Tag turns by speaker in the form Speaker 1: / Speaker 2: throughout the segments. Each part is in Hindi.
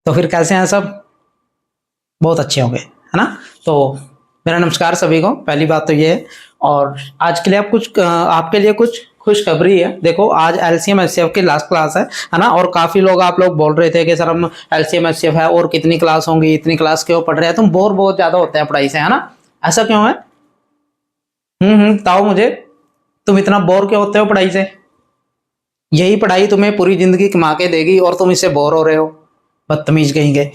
Speaker 1: तो फिर कैसे हैं सब? बहुत अच्छे होंगे, है ना? तो मेरा नमस्कार सभी को। पहली बात तो ये है, और आज के लिए आपके लिए कुछ खुशखबरी है। देखो, आज एलसीएम एचसीएफ की लास्ट क्लास है ना? और काफी लोग आप लोग बोल रहे थे कि सर हम एलसीएम एचसीएफ है और कितनी क्लास होंगी, इतनी क्लास क्यों पढ़ रहे हैं, तुम बोर बहुत ज्यादा होते हैं पढ़ाई से, है ना? ऐसा क्यों है? बताओ मुझे, तुम इतना बोर क्यों होते हो पढ़ाई से? यही पढ़ाई तुम्हें पूरी जिंदगी कमा के देगी और तुम इससे बोर हो रहे हो, बदतमीज कहेंगे।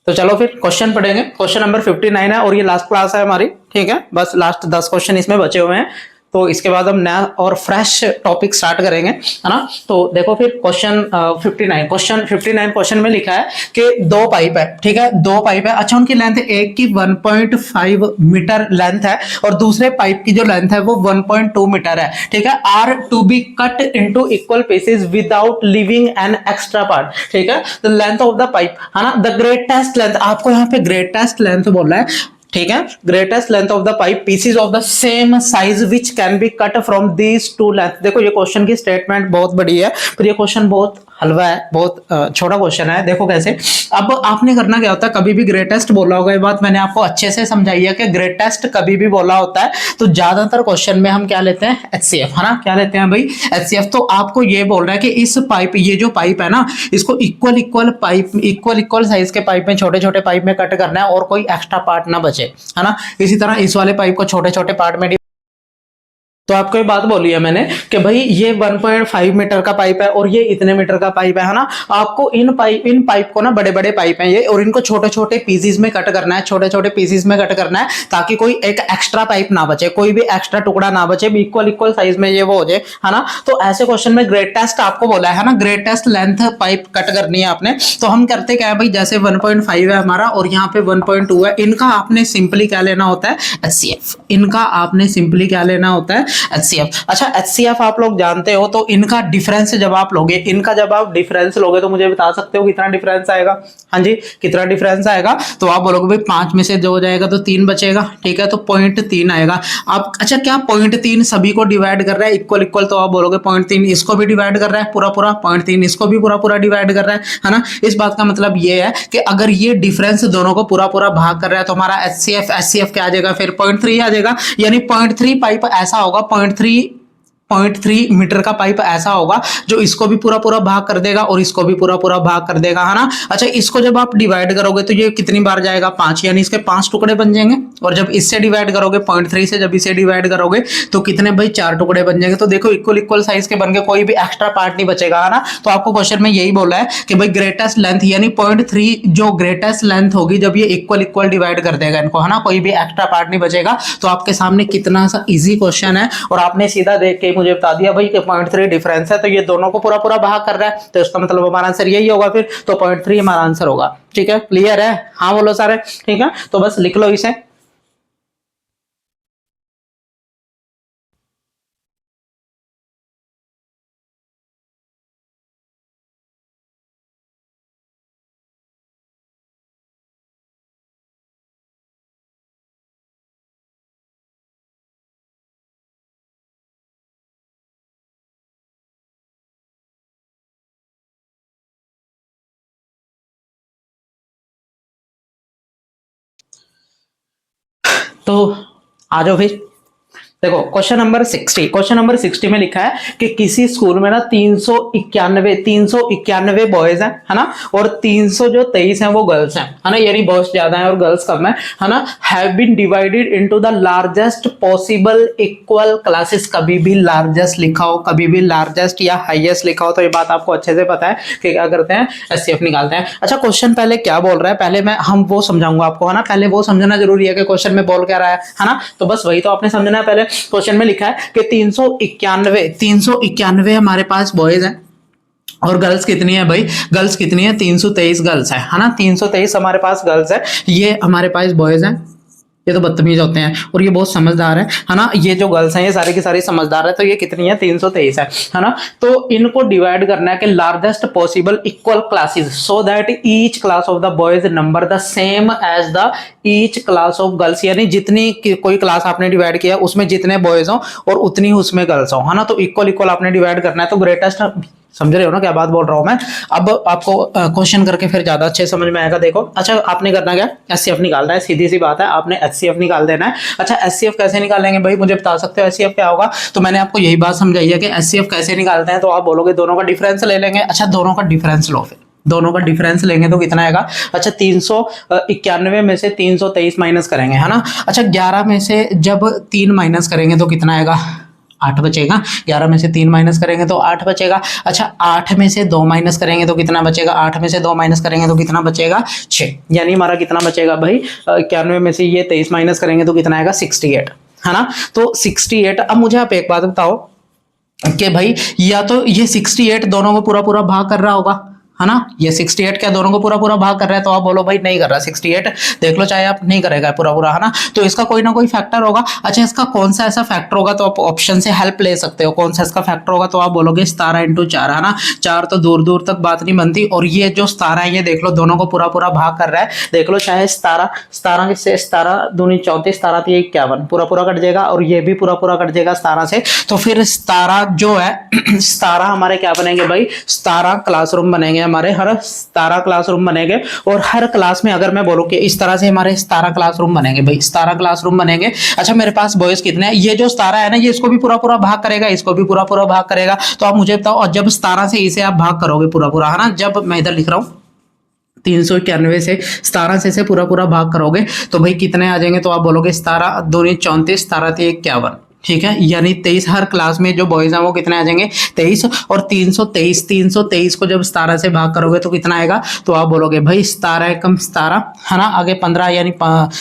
Speaker 1: तो चलो फिर क्वेश्चन पढ़ेंगे। क्वेश्चन नंबर 59 है और ये लास्ट क्लास है हमारी, ठीक है? बस लास्ट 10 क्वेश्चन इसमें बचे हुए हैं, तो इसके बाद हम नया और फ्रेश टॉपिक स्टार्ट करेंगे, है ना? तो देखो फिर क्वेश्चन 59 क्वेश्चन में लिखा है कि दो पाइप है, ठीक है? दो पाइप है, अच्छा उनकी लेंथ एक की 1.5 मीटर लेंथ है और दूसरे पाइप की जो लेंथ है वो 1.2 मीटर है, ठीक है? Are to be cut into equal pieces without leaving an extra part, ठीक है? The length of the pipe, है ना? द ग्रेटेस्ट लेंथ, आपको यहाँ पे ग्रेटेस्ट लेंथ बोला है, ठीक है? Greatest length of the pipe, pieces of the same size which can be cut from these two length. देखो ये क्वेश्चन की स्टेटमेंट बहुत बड़ी है, पर ये क्वेश्चन बहुत हलवा है, बहुत छोटा क्वेश्चन है। देखो कैसे, अब आपने करना क्या होता है, कभी भी ग्रेटेस्ट बोला होगा, ये बात मैंने आपको अच्छे से समझाई है कि ग्रेटेस्ट कभी भी बोला होता है तो ज्यादातर क्वेश्चन में हम क्या लेते हैं, एचसीएफ, है ना? क्या लेते हैं भाई, एचसीएफ। तो आपको ये बोल रहा है कि इस पाइप, ये जो पाइप है ना, इसको इक्वल साइज के पाइप में, छोटे छोटे पाइप में कट करना है और कोई एक्स्ट्रा पार्ट ना बचे, है ना? इसी तरह इस वाले पाइप को छोटे छोटे पार्ट में। तो आपको ये बात बोली है मैंने कि भाई ये 1.5 मीटर का पाइप है और ये इतने मीटर का पाइप है ना? आपको इन पाइप को ना, बड़े बड़े पाइप हैं ये, और इनको छोटे छोटे पीसेस में कट करना है, छोटे छोटे पीसेस में कट करना है ताकि कोई एक एक्स्ट्रा पाइप ना बचे, कोई भी एक्स्ट्रा टुकड़ा ना बचे, इक्वल साइज में ये वो हो जाए, है ना? तो ऐसे क्वेश्चन में ग्रेटेस्ट आपको बोला है ना, ग्रेटेस्ट लेंथ पाइप कट करनी है आपने। तो हम करते क्या है भाई, जैसे 1.5 है हमारा और यहाँ पे 1.2 है, इनका आपने सिंपली क्या लेना होता है, एचसीएफ। इनका आपने सिंपली क्या लेना होता है, एचसीएफ। अच्छा, एचसीएफ आप लोग जानते हो, तो इनका डिफरेंस जब आप लोगे, इनका जब आप डिफरेंस लोगे तो मुझे बता सकते हो कितना डिफरेंस आएगा? हाँ जी, कितना डिफरेंस आएगा? तो आप बोलोगे भाई 5 में से 2 जाएगा तो 3 बचेगा, ठीक है? तो 0.3 आएगा। आप, अच्छा क्या 0.3 सभी को डिवाइड कर रहा है इक्वल, तो आप बोलोगे 0.3 इसको भी डिवाइड कर रहा है पूरा, 0.3 इसको भी पूरा डिवाइड कर रहा है ना? इस बात का मतलब ये है कि अगर ये डिफरेंस दोनों को पूरा भाग कर रहा है तो हमारा एचसीएफ क्या आ जाएगा फिर, 0.3 आ जाएगा। यानी 0.3 पाइप ऐसा होगा, 0.3 मीटर का पाइप ऐसा होगा जो इसको भी पूरा भाग कर देगा और इसको भी पूरा भाग कर देगा, है ना? अच्छा, इसको जब आप डिवाइड करोगे तो ये कितनी बार जाएगा, 5, यानी इसके 5 टुकड़े बन जाएंगे। और जब इससे डिवाइड करोगे 0.3 से, जब इसे डिवाइड करोगे तो कितने भाई, 4 टुकड़े बन जाएंगे। तो देखो इक्वल साइज के बन के कोई भी एक्स्ट्रा पार्ट नहीं बचेगा, है ना? तो आपको क्वेश्चन में यही बोला है कि भाई ग्रेटेस्ट लेंथ यानी 0.3 जो ग्रेटेस्ट लेंथ होगी जब ये इक्वल डिवाइड कर देगा इनको, है ना? कोई भी एक्स्ट्रा पार्ट नहीं बचेगा। तो आपके सामने कितना सा इजी क्वेश्चन है और आपने सीधा देख के मुझे बता दिया भाई कि 0.3 डिफरेंस है तो ये दोनों को पूरा भाग कर रहा है, तो इसका मतलब हमारा आंसर यही होगा फिर। तो 0.3 हमारा आंसर होगा, ठीक है? क्लियर है? हाँ बोलो सारे, ठीक है? तो बस लिख लो इसे। तो आ जाओ फिर। देखो क्वेश्चन नंबर 60 में लिखा है कि किसी स्कूल में ना 391 बॉयज हैं, है ना? और 300 जो 23 हैं वो गर्ल्स हैं, है ना? यानी बॉयज ज्यादा हैं और गर्ल्स कम है ना? Have been divided into the largest possible equal classes. कभी भी लार्जेस्ट लिखा हो, कभी भी लार्जेस्ट या हाईएस्ट लिखा हो तो ये बात आपको अच्छे से पता है कि क्या करते हैं, एचसीएफ निकालते हैं। अच्छा, क्वेश्चन पहले क्या बोल रहा है, पहले हम वो समझाऊंगा आपको, है ना? पहले वो समझना जरूरी है कि क्वेश्चन में बोल क्या रहा है ना? तो बस वही तो आपने समझना है। पहले क्वेश्चन में लिखा है कि 391 हमारे पास बॉयज हैं और गर्ल्स कितनी है भाई, गर्ल्स कितनी है, 323 गर्ल्स है ना? 323 हमारे पास गर्ल्स है, ये हमारे पास बॉयज हैं। ये तो बदतमीज होते हैं और ये बहुत समझदार है ना? ये जो गर्ल्स हैं ये सारी की सारी समझदार है। तो ये कितनी है, 323 है ना? तो इनको डिवाइड करना है कि largest possible equal classes so that each class of the boys number the same as the each class of girls. यानी जितनी कोई क्लास आपने डिवाइड किया उसमें जितने बॉयज हो और उतनी उसमें गर्ल्स हो, है ना? तो इक्वल आपने डिवाइड करना है। तो ग्रेटेस्ट समझ रहे हो ना क्या बात बोल रहा हूं मैं। अब आपको क्वेश्चन करके फिर ज्यादा अच्छे समझ में आएगा। देखो अच्छा, आपने करना क्या, एचसीएफ निकालना है, सीधी सी बात है, आपने एचसीएफ निकाल देना है। अच्छा एचसीएफ कैसे निकालेंगे भाई, मुझे बता सकते हो एचसीएफ क्या होगा? तो मैंने आपको यही बात समझाई है कि एचसीएफ कैसे निकालते हैं। तो आप बोलोगे दोनों का डिफरेंस ले लेंगे। अच्छा दोनों का डिफरेंस लो, फिर दोनों का डिफरेंस लेंगे तो कितना आएगा? अच्छा 391 में से 323 माइनस करेंगे, है ना। अच्छा 11 में से जब 3 माइनस करेंगे तो कितना आएगा? 8 बचेगा। 11 में से 3 माइनस करेंगे तो 8 बचेगा। अच्छा 8 में से 2 माइनस करेंगे तो कितना बचेगा? 8 में से 2 माइनस करेंगे तो कितना बचेगा? 6। यानी हमारा कितना बचेगा भाई? 91 में से ये 23 माइनस करेंगे तो कितना आएगा? 68, है ना। तो 68। अब मुझे आप एक बात बताओ कि भाई या तो ये 68 दोनों को पूरा पूरा भाग कर रहा होगा, है ना। ये 68 क्या दोनों को पूरा पूरा भाग कर रहा है? तो आप बोलो भाई नहीं कर रहा 68, देख लो चाहे आप, नहीं करेगा पूरा पूरा, है ना। तो इसका कोई ना कोई फैक्टर होगा। अच्छा इसका कौन सा ऐसा फैक्टर होगा? तो आप ऑप्शन से हेल्प ले सकते हो, कौन सा इसका फैक्टर होगा? तो आप बोलोगे 17 × 4, है ना। 4 तो दूर दूर तक बात नहीं बनती, और ये जो 17 है ये देख लो दोनों को पूरा पूरा भाग कर रहा है। देख लो चाहे 17 से 17 दूनी 34, 17 तो 51 पूरा पूरा कट जाएगा, और ये भी पूरा पूरा कट जाएगा 17 से। तो फिर 17 जो है 17 हमारे क्या बनेंगे भाई? 17 क्लासरूम बनेंगे हमारे, हर 17 क्लासरूम बनेंगे। और हर क्लास में अगर मैं बोलूं कि इस तरह से हमारे 17 क्लासरूम बनेंगे भाई, 17 क्लासरूम बनेंगे। अच्छा मेरे पास बॉयज कितने हैं? ये जो 17 है ना, ये इसको भी पूरा पूरा भाग करेगा, इसको भी पूरा पूरा भाग करेगा। तो आप मुझे बताओ, और जब 17 से इसे आप भाग करोगे पूरा पूरा, है ना, जब मैं इधर लिख रहा हूं 391 से 17 से पूरा पूरा भाग करोगे तो भाई कितने आ जाएंगे? तो आप बोलोगे 17 दूनी 34, 17 ते 51, ठीक है। यानी 23 हर क्लास में जो बॉयज हैं वो कितने आ जाएंगे? 23। और 323 को जब 17 से भाग करोगे तो कितना आएगा? तो आप बोलोगे भाई 17 एकम 17, है ना, आगे 15 यानी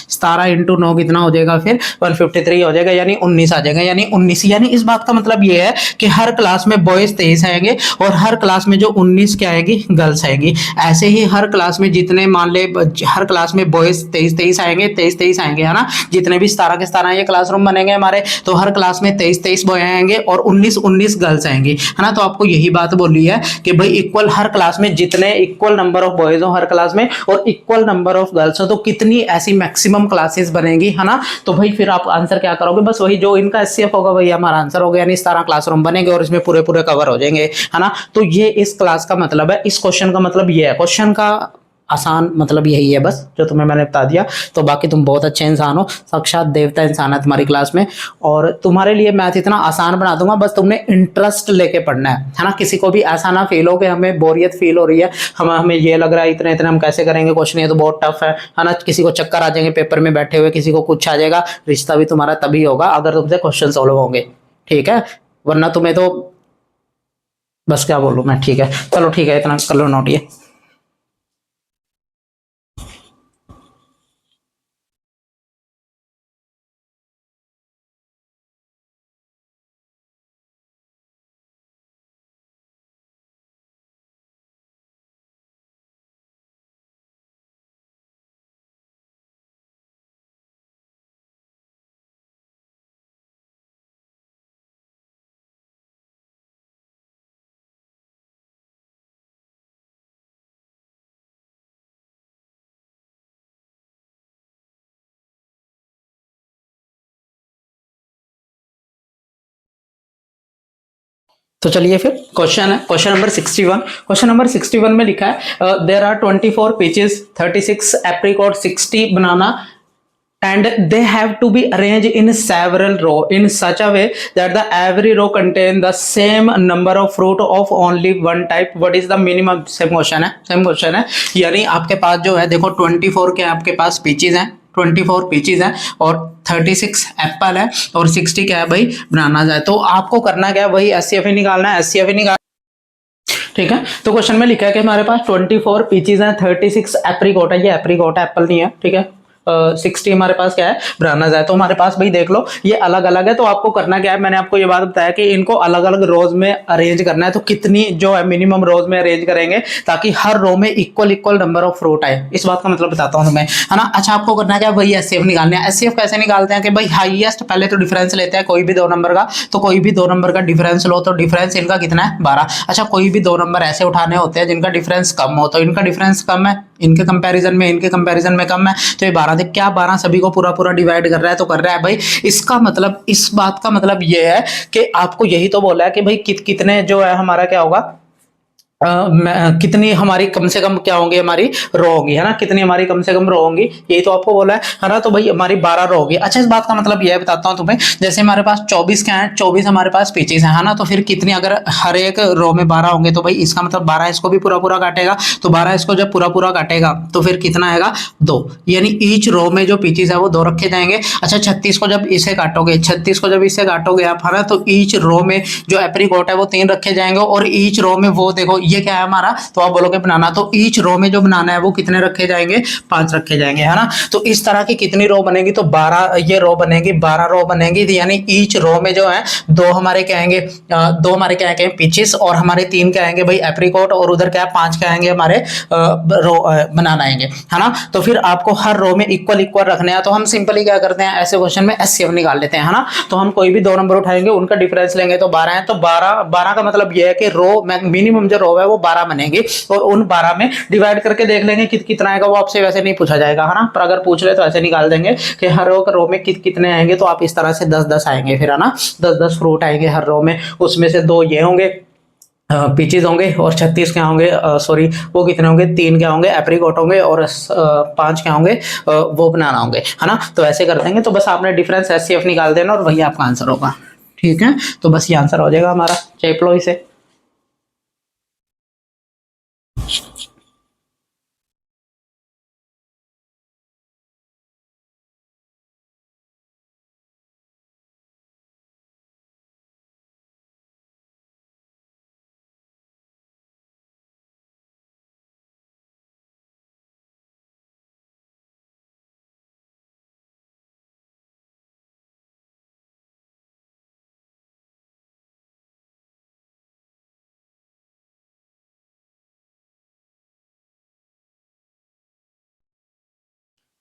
Speaker 1: 17 × 9 कितना हो जाएगा? फिर 153 हो जाएगा, यानी 19 आ जाएगा, यानी 19। यानी इस बात का मतलब ये है कि हर क्लास में बॉयज 23 आएंगे, और हर क्लास में जो 19 क्या आएगी? गर्ल्स आएगी। ऐसे ही हर क्लास में जितने मान ले हर क्लास में बॉयज 23 आएंगे, 23 आएंगे, है ना। जितने भी 17 के 17 ये क्लासरूम बनेंगे हमारे, तो हर क्लास में 23 बॉय आएंगे और 19 गर्ल्स आएंगी, है ना। तो आपको यही बात बोली है कि भाई इक्वल हर क्लास में जितने इक्वल नंबर ऑफ बॉयज हो हर क्लास में, और इक्वल नंबर ऑफ गर्ल्स हो, तो कितनी ऐसी मैक्सिमम क्लासेस बनेगी, है ना। तो भाई फिर आप आंसर क्या करोगे? बस वही जो इनका एचसीएफ होगा वही हमारा आंसर होगा, यानी 17 क्लासरूम बनेंगे और इसमें पूरे पूरे कवर हो जाएंगे, है ना। तो ये इस क्लास का मतलब है, इस क्वेश्चन का मतलब ये है। क्वेश्चन का आसान मतलब यही है बस, जो तुम्हें मैंने बता दिया। तो बाकी तुम बहुत अच्छे इंसान हो, साक्षात देवता इंसान है तुम्हारी क्लास में, और तुम्हारे लिए मैथ इतना आसान बना दूंगा, बस तुमने इंटरेस्ट लेके पढ़ना है ना। किसी को भी ऐसा ना फील हो कि हमें बोरियत फील हो रही है, हमें ये लग रहा है इतने इतने हम कैसे करेंगे क्वेश्चन, ये तो बहुत टफ है ना। किसी को चक्कर आ जाएंगे पेपर में बैठे हुए, किसी को कुछ आ जाएगा। रिश्ता भी तुम्हारा तभी होगा अगर तुमसे क्वेश्चन सॉल्व होंगे, ठीक है। वरना तुम्हें तो बस क्या बोलूँ मैं, ठीक है। चलो ठीक है, इतना कर लो नोट ये। तो चलिए फिर क्वेश्चन है, क्वेश्चन नंबर 61। क्वेश्चन नंबर 61 में लिखा है there are 24 peaches, 36 apricot, 60 banana, and they have to be arranged in several row in such a way that the every row contain the same number of fruit of only one type. What is the minimum? Same question है। यानी आपके पास जो है देखो 24 के आपके पास पीचेज हैं, 24 पीचेज हैं, और 36 एप्पल है, और 60 क्या है भाई? बनाना है। तो आपको करना क्या है? वही एचसीएफ ही निकालना है, एचसीएफ ही निकालना, ठीक है। तो क्वेश्चन में लिखा है कि हमारे पास 24 पीचेज हैं, 36 एप्रीकॉट है, ये एप्रीकॉट है, एप्पल नहीं है, ठीक है। 60 हमारे पास क्या है? बनानास है। तो हमारे पास भाई देख लो ये अलग अलग है, तो आपको करना क्या है? मैंने आपको ये बात बताया कि इनको अलग अलग रोज में अरेंज करना है। तो कितनी जो है मिनिमम रोज में अरेंज करेंगे ताकि हर रो में equal equal number of fruit आए, इस बात का मतलब बताता हूं तुम्हें, है ना। अच्छा आपको करना क्या है? वही एचसीएफ निकालना है। एचसीएफ कैसे निकालते हैं कि भाई हाईएस्ट पहले तो डिफरेंस लेते हैं कोई भी दो नंबर का, तो कोई भी दो नंबर का डिफरेंस लो, तो डिफरेंस इनका कितना है? 12। अच्छा कोई भी दो नंबर ऐसे उठाने होते हैं जिनका डिफरेंस कम हो, तो इनका डिफरेंस कम है इनके कंपैरिजन में कम है, तो ये 12 देख क्या 12 सभी को पूरा पूरा डिवाइड कर रहा है, तो कर रहा है भाई। इसका मतलब इस बात का मतलब ये है कि आपको यही तो बोला है कि भाई कितने जो है हमारा क्या होगा कितनी हमारी कम से कम क्या होंगी, हमारी रो होगी, है ना, कितनी हमारी कम से कम रो होंगी, यही तो आपको बोला है ना। तो भाई हमारी 12 रो होगी। अच्छा, इस बात का मतलब यह बताता हूँ तुम्हें, जैसे हमारे पास 24 क्या है, 24 हमारे पास पिचेस है ना, तो फिर कितनी, अगर हर एक रो में 12 होंगे तो भाई इसका मतलब 12 इसको भी पूरा पूरा काटेगा, तो 12 इसको जब पूरा पूरा काटेगा तो फिर कितना आएगा, 2, यानी ईच रो में जो पिचेस है वो 2 रखे जाएंगे। अच्छा, 36 को जब इसे काटोगे, 36 को जब इसे काटोगे आप, है ना, तो ईच रो में जो एप्रीकॉट है वो 3 रखे जाएंगे, और ईच रो में वो देखो ये क्या है हमारा, तो आप बोलोगे बनाना, तो ईच रो में जो बनाना है वो कितने रखे जाएंगे, 5 रखे जाएंगे, है ना। तो इस तरह की कितनी रो बनेगी, तो 12 ये रो बनेगी, 12 रो बनेगी, यानी ईच रो में जो है दो हमारे क्या आएंगे, दो हमारे क्या आएंगे पिचेस, और हमारे 3 क्या आएंगे भाई एप्रीकॉट, और उधर क्या 5 क्या आएंगे हमारे रो बनाना आएंगे, है ना। तो फिर आपको हर रो में इक्वल इक्वल रखने हैं, तो हम सिंपली क्या करते हैं ऐसे क्वेश्चन में एचसीएफ निकाल लेते हैं, है ना। तो हम कोई भी 2 नंबर उठाएंगे, उनका डिफरेंस लेंगे, तो 12 है, तो 12 12 का मतलब यह है कि रो मिनिमम जो रो है वो 12 बनेगी, और उन 12 में डिवाइड करके देख लेंगे कितना आएगा, वो आपसे वैसे नहीं पूछा जाएगा, है ना, पर अगर पूछ ले तो ऐसे निकाल देंगे कि हर रो में कितने आएंगे, तो आप इस तरह से 10-10 आएंगे फिर, है ना, 10-10 फ्रूट आएंगे हर रो में, उसमें से 2 ये होंगे पीचेज होंगे, और 36 क्या होंगे, सॉरी वो कितने होंगे, 3 क्या होंगे एप्रीकॉट होंगे, और 5 क्या होंगे वो बनाना होंगे, है ना। तो ऐसे कर देंगे, तो बस आपने डिफरेंस एचसीएफ निकाल देना और वही आपका आंसर होगा। ठीक है, तो बस ये आंसर हो जाएगा हमारा, चेप लो इसे।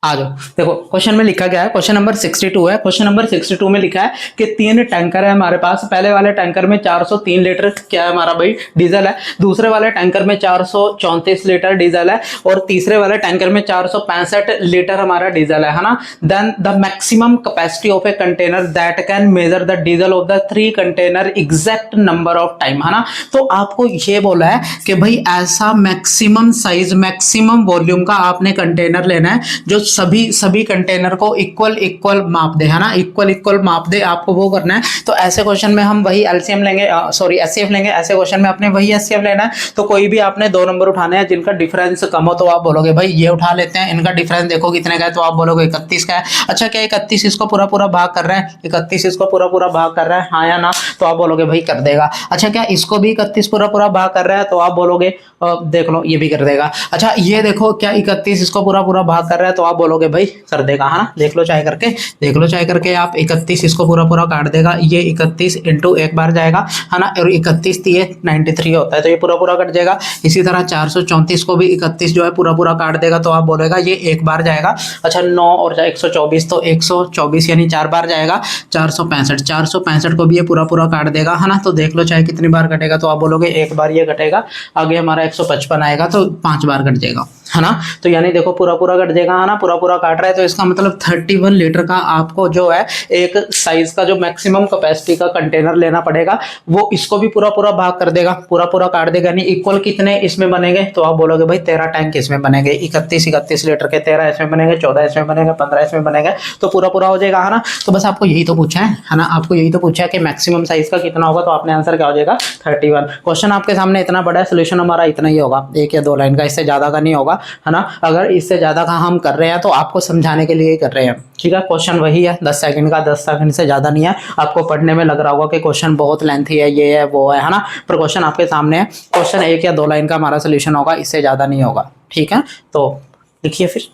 Speaker 1: आ जाओ, देखो क्वेश्चन में लिखा गया है, क्वेश्चन नंबर 62 है। क्वेश्चन नंबर 62 में लिखा है कि 3 टैंकर है हमारे पास, पहले वाले टैंकर में 403 लीटर क्या है हमारा भाई, डीजल है, दूसरे वाले टैंकर में 434 लीटर डीजल है, और तीसरे वाले टैंकर में 465 लीटर हमारा डीजल है ना। Then the maximum capacity of a container that can measure the diesel of the 3 container exact number of time, है ना। तो आपको ये बोला है कि भाई ऐसा मैक्सिमम साइज, मैक्सिमम वॉल्यूम का आपने कंटेनर लेना है जो सभी सभी कंटेनर को इक्वल इक्वल माप दे, है ना, इक्वल इक्वल माप दे, आपको वो करना है। तो ऐसे क्वेश्चन में हम वही एलसीएम लेंगे, सॉरी एचसीएफ लेंगे, ऐसे क्वेश्चन में आपने वही एचसीएफ लेना है। तो कोई भी आपने 2 नंबर उठाने हैं जिनका डिफरेंस कम हो, तो आप बोलोगे भाई ये उठा लेते हैं, इनका डिफरेंस देखो कितने का है, तो आप बोलोगे 31 का है। अच्छा, क्या 31 इसको पूरा पूरा भाग कर रहा है, 31 इसको पूरा पूरा भाग कर रहा है, हाँ या ना, तो आप बोलोगे भाई कर देगा। अच्छा, क्या इसको भी 31 पूरा पूरा भाग कर रहा है, तो आप बोलोगे देख लो ये भी कर देगा। अच्छा, ये देखो क्या 31 इसको पूरा पूरा भाग कर रहा है, तो आप बोलोगे भाई कर देगा, है ना, देख लो चाहे करके, देख लो चाहे करके, आप 31 इसको पूरा पूरा काट देगा, ये 31 इंटू एक बार जाएगा, है ना, और 31 ये 93 होता है, तो ये पूरा पूरा कट जाएगा। इसी तरह 434 को भी 31 जो है पूरा पूरा काट देगा, तो आप बोलेगा ये एक बार जाएगा। अच्छा, 9 और 124, तो 124 यानी 4 बार जाएगा। 465 को भी ये पूरा पूरा काट देगा, है ना, तो देख लो चाहे कितनी बार कटेगा, तो आप बोलोगे एक बार ये कटेगा, आगे हमारा 155 आएगा, तो 5 बार कट जाएगा, है ना। तो यानी देखो पूरा पूरा कट जाएगा, है ना, पूरा पूरा काट रहा है, तो इसका मतलब 31 लीटर का आपको जो है एक साइज का जो मैक्सिमम कैपेसिटी का कंटेनर लेना पड़ेगा, वो इसको भी पूरा पूरा भाग कर देगा, पूरा पूरा काट देगा, यानी इक्वल कितने इसमें बनेंगे, तो आप बोलोगे भाई 13 टैंक इसमें बनेंगे, 31 लीटर के 13 इसमें बनेंगे, 14 इसमें बनेंगे, 15 इसमें बनेंगे, तो पूरा पूरा हो जाएगा, है ना। तो बस आपको यही तो पूछा है ना, आपको यही तो पूछा है कि मैक्सिमम साइज का कितना होगा, तो आपने आंसर क्या हो जाएगा 31। क्वेश्चन आपके सामने इतना बड़ा है, सोल्यूशन हमारा इतना ही होगा, 1 या 2 लाइन का, इससे ज्यादा का नहीं होगा, है ना। अगर इससे ज्यादा का हम कर रहे हैं तो आपको समझाने के लिए ही कर रहे हैं, ठीक है। क्वेश्चन वही है 10 सेकंड का, 10 सेकंड से ज्यादा नहीं है। आपको पढ़ने में लग रहा होगा कि क्वेश्चन बहुत लेंथी है, ये है वो है ना, पर क्वेश्चन आपके सामने है। क्वेश्चन 1 या 2 लाइन का हमारा सोल्यूशन होगा, इससे ज्यादा नहीं होगा, ठीक है। तो लिखिए फिर।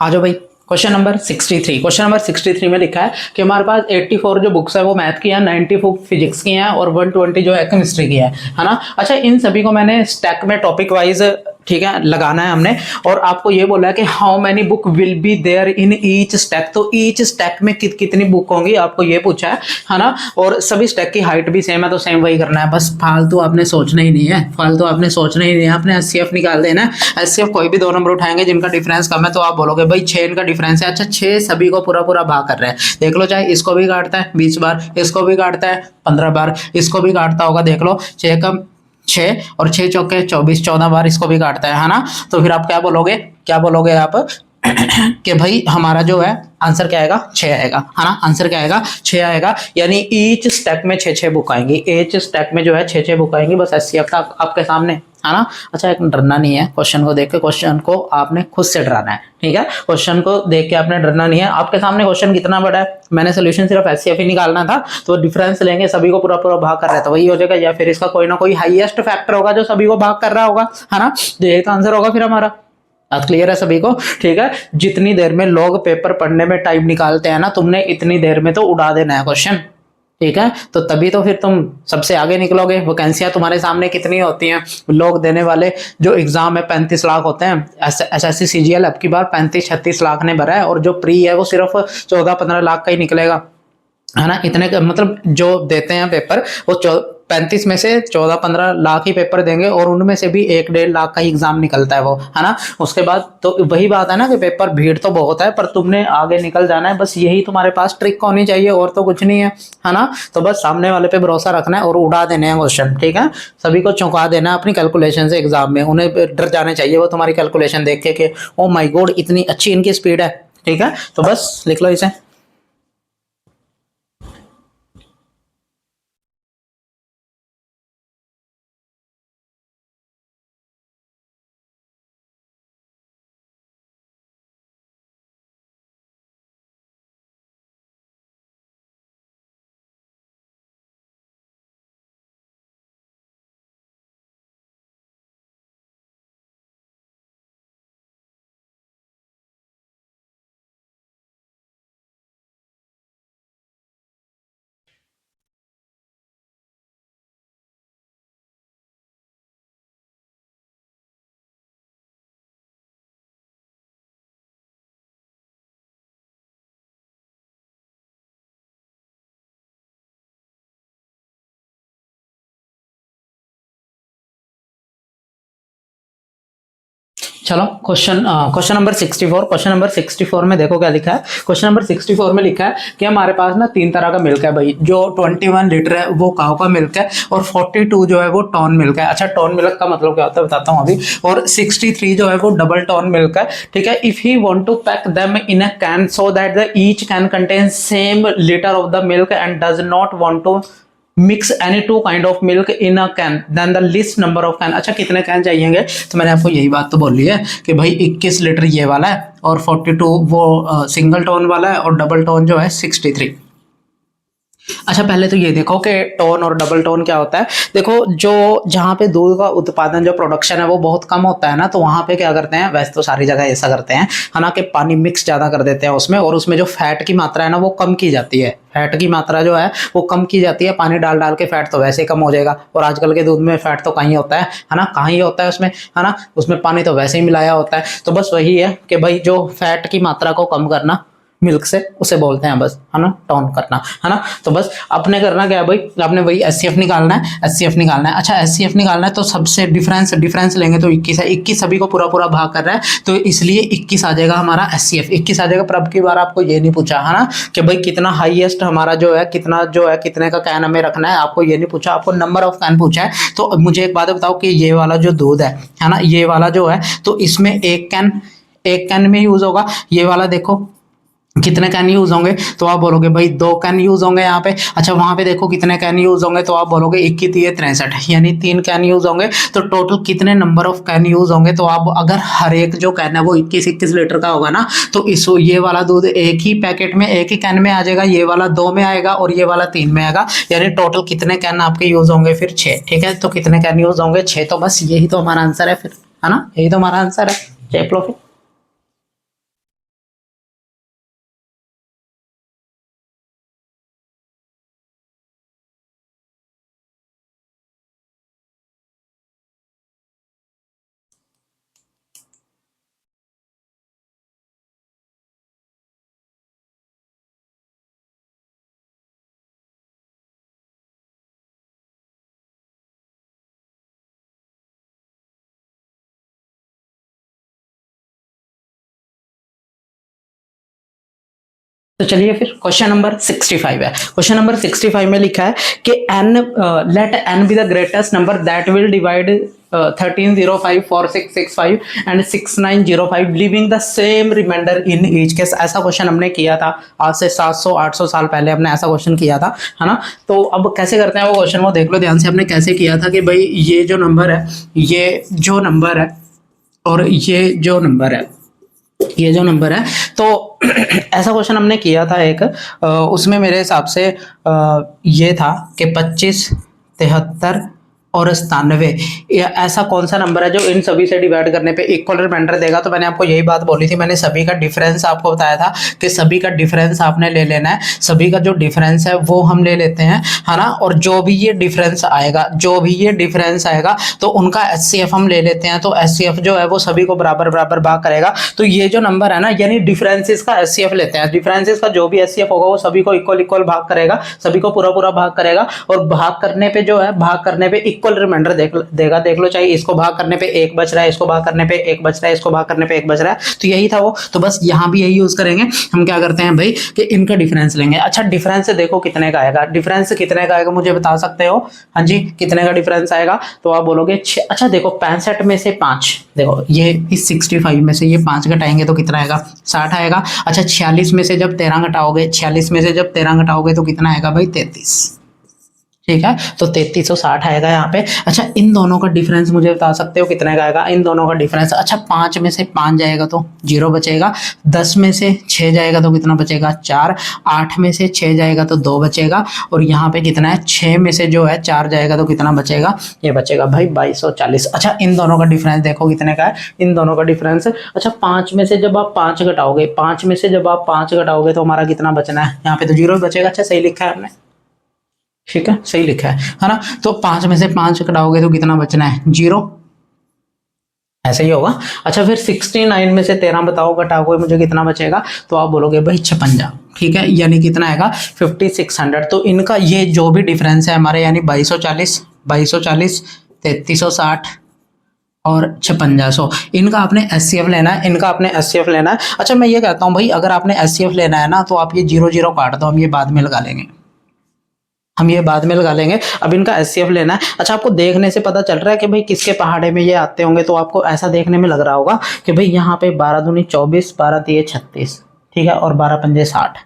Speaker 1: आ जाओ भाई, क्वेश्चन नंबर 63। क्वेश्चन नंबर 63 में लिखा है कि हमारे पास 84 जो बुक्स है वो मैथ की है, 94 फिजिक्स की हैं और 120 जो है केमिस्ट्री की है ना। अच्छा, इन सभी को मैंने स्टैक में टॉपिक वाइज, ठीक है, लगाना है हमने। और आपको ये बोला है कि how many book will be there in each stack, तो ईच स्टैक में कितनी बुक होंगी आपको ये पूछा है ना। और सभी स्टैक की हाइट भी सेम है, तो सेम वही करना है, बस फालतू आपने सोचना ही नहीं है, फालतू आपने सोचना ही नहीं है, आपने एचसीएफ निकाल देना है। एचसीएफ कोई भी दो नंबर उठाएंगे जिनका डिफरेंस कम है तो आप बोलोगे भाई 6 इनका डिफरेंस है। अच्छा, 6 सभी को पूरा पूरा भाग कर रहे हैं, देख लो, चाहे इसको भी काटता है 20 बार, इसको भी काटता है 15 बार, इसको भी काटता होगा, देख लो 6 कम 6 और 6 चौके 24, 14 बार इसको भी काटता है ना। तो फिर आप क्या बोलोगे, क्या बोलोगे आप कि भाई हमारा जो है आंसर क्या आएगा, 6 आएगा, है ना। आंसर क्या आएगा, 6 आएगा, यानी ईच स्टेप में 6 बुक आएंगी, ईच स्टेप में जो है 6 बुक आएंगी, बस एचसीएफ का आपके सामने, है ना। अच्छा, एक डरना नहीं है, क्वेश्चन को देख के, क्वेश्चन को आपने खुद से डराना है, ठीक है। क्वेश्चन को देख के आपने डरना नहीं है, आपके सामने क्वेश्चन कितना बड़ा है, मैंने सोल्यूशन सिर्फ एचसीएफ ही निकालना था, तो डिफरेंस लेंगे, सभी को पूरा पूरा भाग कर रहा है तो वही हो जाएगा, या फिर इसका कोई ना कोई हाईएस्ट फैक्टर होगा जो सभी को भाग कर रहा होगा, है ना। तो यही तो आंसर होगा फिर हमारा। बात क्लियर है सभी को, ठीक है। जितनी देर में लोग पेपर पढ़ने में टाइम निकालते हैं ना, तुमने इतनी देर में तो उड़ा देना है क्वेश्चन, ठीक है। तो तभी तो फिर तुम सबसे आगे निकलोगे। वैकेंसियां तुम्हारे सामने कितनी होती हैं, लोग देने वाले जो एग्जाम है 35 लाख होते हैं। एसएससी सीजीएल अब की बार 35-36 लाख ने भरा है, और जो प्री है वो सिर्फ 14-15 लाख का ही निकलेगा, है ना। इतने मतलब जो देते हैं पेपर वो 35 में से 14-15 लाख ही पेपर देंगे, और उनमें से भी 1-1.5 लाख का ही एग्जाम निकलता है वो, है ना। उसके बाद तो वही बात है ना कि पेपर भीड़ तो बहुत है, पर तुमने आगे निकल जाना है, बस यही तुम्हारे पास ट्रिक होनी चाहिए, और तो कुछ नहीं है ना। तो बस सामने वाले पे भरोसा रखना है और उड़ा देने हैं क्वेश्चन, ठीक है। सभी को चौंका देना है अपनी कैलकुलेशन से एग्जाम में, उन्हें डर जाने चाहिए वो तुम्हारी कैलकुलेशन देख के कि ओ माय गॉड इतनी अच्छी इनकी स्पीड है, ठीक है। तो बस लिख लो इसे। चलो, क्वेश्चन नंबर 64। क्वेश्चन नंबर 64 में देखो क्या लिखा है। क्वेश्चन नंबर 64 में लिखा है कि हमारे पास ना 3 तरह का मिल्क है भाई, जो 21 लीटर है वो काऊ का मिल्क है, और 42 जो है वो टोन मिल्क है। अच्छा, टोन मिल्क का मतलब क्या होता है बताता हूँ अभी। और 63 जो है वो डबल टोन मिल्क है, ठीक है। If he want to pack them in a can so that the each can contain same litre of the milk and does not want to mix any two kind of milk in a can then the least number of can. अच्छा, कितने कैन चाहिएंगे, तो मैंने आपको यही बात तो बोली है कि भाई 21 लीटर ये वाला है, और 42 वो सिंगल टोन वाला है, और डबल टोन जो है 63। अच्छा, पहले तो ये देखो कि टोन और डबल टोन क्या होता है। देखो, जो जहाँ पे दूध का उत्पादन, जो प्रोडक्शन है वो बहुत कम होता है ना, तो वहाँ पे क्या करते हैं, वैसे तो सारी जगह ऐसा करते हैं, है ना, कि पानी मिक्स ज़्यादा कर देते हैं उसमें, और उसमें जो फैट की मात्रा है ना वो कम की जाती है। फैट की मात्रा जो है वो कम की जाती है, पानी डाल डाल के फैट तो वैसे ही कम हो जाएगा, और आजकल के दूध में फैट तो कहीं होता है ना, कहीं होता है उसमें, है ना। उसमें पानी तो वैसे ही मिलाया होता है। तो बस वही है कि भाई जो फैट की मात्रा को कम करना मिल्क से, उसे बोलते हैं बस, है ना, टोन करना, है ना। तो बस अपने करना क्या है भाई, आपने वही एचसीएफ निकालना है, एचसीएफ निकालना है। अच्छा, एचसीएफ निकालना है तो सबसे डिफरेंस लेंगे तो 21 है, 21 सभी को पूरा पूरा भाग कर रहा है, तो इसलिए 21 आ जाएगा हमारा एचसीएफ, 21 आ जाएगा। पर अब की बार आपको ये नहीं पूछा, है ना, कि भाई कितना हाईएस्ट हमारा जो है, कितने का कैन हमें रखना है, आपको ये नहीं पूछा, आपको नंबर ऑफ कैन पूछा है। तो मुझे एक बात बताओ कि ये वाला जो दूध है ना, ये वाला जो है, तो इसमें एक कैन में यूज होगा। ये वाला देखो कितने कैन यूज होंगे, तो आप बोलोगे भाई 2 कैन यूज होंगे यहाँ पे। अच्छा, वहां पे देखो कितने कैन यूज होंगे, तो आप बोलोगे 21-63, यानी 3 कैन यूज होंगे। तो टोटल कितने नंबर ऑफ कैन यूज होंगे, तो आप अगर हर एक जो कैन है वो 21-21 लीटर का होगा ना, तो इस ये वाला दूध एक ही पैकेट में, एक ही कैन में आ जाएगा, ये वाला 2 में आएगा, और ये वाला 3 में आएगा। यानी टोटल कितने कैन आपके यूज होंगे फिर 6, ठीक है। तो कितने कैन यूज होंगे, 6। तो बस यही तो हमारा आंसर है फिर, है ना, यही तो हमारा आंसर है। चेक लो फिर। तो चलिए फिर क्वेश्चन नंबर 65 है। क्वेश्चन नंबर 65 में लिखा है कि n let n be the greatest number that will divide 1305 4665 and 6905 leaving the same remainder in each case. ऐसा क्वेश्चन हमने किया था आज से 700-800 साल पहले हमने ऐसा क्वेश्चन किया था, है ना। तो अब कैसे करते हैं वो क्वेश्चन वो देख लो ध्यान से। हमने कैसे किया था कि भाई ये जो नंबर है, ये जो नंबर है और ये जो नंबर है, ये जो नंबर है, तो ऐसा क्वेश्चन हमने किया था एक, उसमें मेरे हिसाब से ये था कि 25, 73 और 97 ऐसा कौन सा नंबर है जो इन सभी से डिवाइड करने पे इक्वल रिमाइंडर देगा। तो मैंने आपको यही बात बोली थी, मैंने सभी का डिफरेंस आपको बताया था कि सभी का डिफरेंस आपने ले लेना है, सभी का जो डिफरेंस है वो हम ले लेते हैं, है ना। और जो भी ये डिफरेंस आएगा, जो भी ये डिफरेंस आएगा तो उनका एचसीएफ हम ले लेते हैं। तो एचसीएफ जो है वो सभी को बराबर बराबर भाग करेगा। तो ये जो नंबर है ना, यानी डिफरेंसेस का एचसीएफ लेते हैं, डिफरेंसेस का जो भी एचसीएफ होगा वो सभी को इक्वल इक्वल भाग करेगा, सभी को पूरा पूरा भाग करेगा। और भाग करने पे जो है, भाग करने पे इक्वल रिमाइंडर देगा। देख लो, चाहे इसको भाग करने पे 1 बच रहा है, इसको भाग करने पे 1 बच रहा है, इसको भाग करने पे 1 बच रहा है, तो यही था वो। तो बस यहाँ भी यही यूज करेंगे हम। क्या करते हैं भाई कि इनका डिफरेंस लेंगे। अच्छा, डिफरेंस देखो कितने का आएगा, डिफरेंस कितने का आएगा मुझे बता सकते हो? हाँ जी, कितने का डिफरेंस आएगा? तो आप बोलोगे अच्छा देखो 65 में से 5, देखो ये इस 65 में से ये 5 घटाएंगे तो कितना आएगा? 60 आएगा। अच्छा 46 में से जब 13 घटाओगे, 46 में से जब 13 घटाओगे तो कितना आएगा भाई? 33। ठीक है, तो 3360 आएगा यहाँ पे। अच्छा, इन दोनों का डिफरेंस मुझे बता सकते हो कितने का आएगा? इन दोनों का डिफरेंस, अच्छा 5 में से 5 जाएगा तो 0 बचेगा, 10 में से 6 जाएगा तो कितना बचेगा? 4, 8 में से 6 जाएगा तो 2 बचेगा, और यहाँ पे कितना है? 6 में से जो है 4 जाएगा तो कितना बचेगा? ये बचेगा भाई 2240। अच्छा, इन दोनों का डिफरेंस देखो कितने का है, इन दोनों का डिफरेंस। अच्छा 5 में से जब आप 5 घटाओगे, 5 में से जब आप 5 घटाओगे तो हमारा कितना बचना है? यहाँ पे तो 0 बचेगा। अच्छा सही लिखा है हमने, ठीक है सही लिखा है ना। तो 5 में से 5 कटाओगे तो कितना बचना है? 0, ऐसे ही होगा। अच्छा फिर 69 में से 13 बताओ घटाओगे मुझे कितना बचेगा? तो आप बोलोगे भाई 56। ठीक है, यानी कितना आएगा? 5600। तो इनका ये जो भी डिफरेंस है हमारे, यानी 2240, 3360 और 5600, इनका आपने एचसीएफ लेना है, इनका आपने एचसीएफ लेना है। अच्छा मैं ये कहता हूँ भाई, अगर आपने एचसीएफ लेना है ना तो आप ये 0 0 काट दो, हम ये बाद में लगा लेंगे, हम ये बाद में लगा लेंगे। अब इनका एचसीएफ लेना है। अच्छा, आपको देखने से पता चल रहा है कि भाई किसके पहाड़े में ये आते होंगे, तो आपको ऐसा देखने में लग रहा होगा कि भाई यहाँ पे 12 दूनी 24, 12 तिये 36, ठीक है, और 12 पंजे 60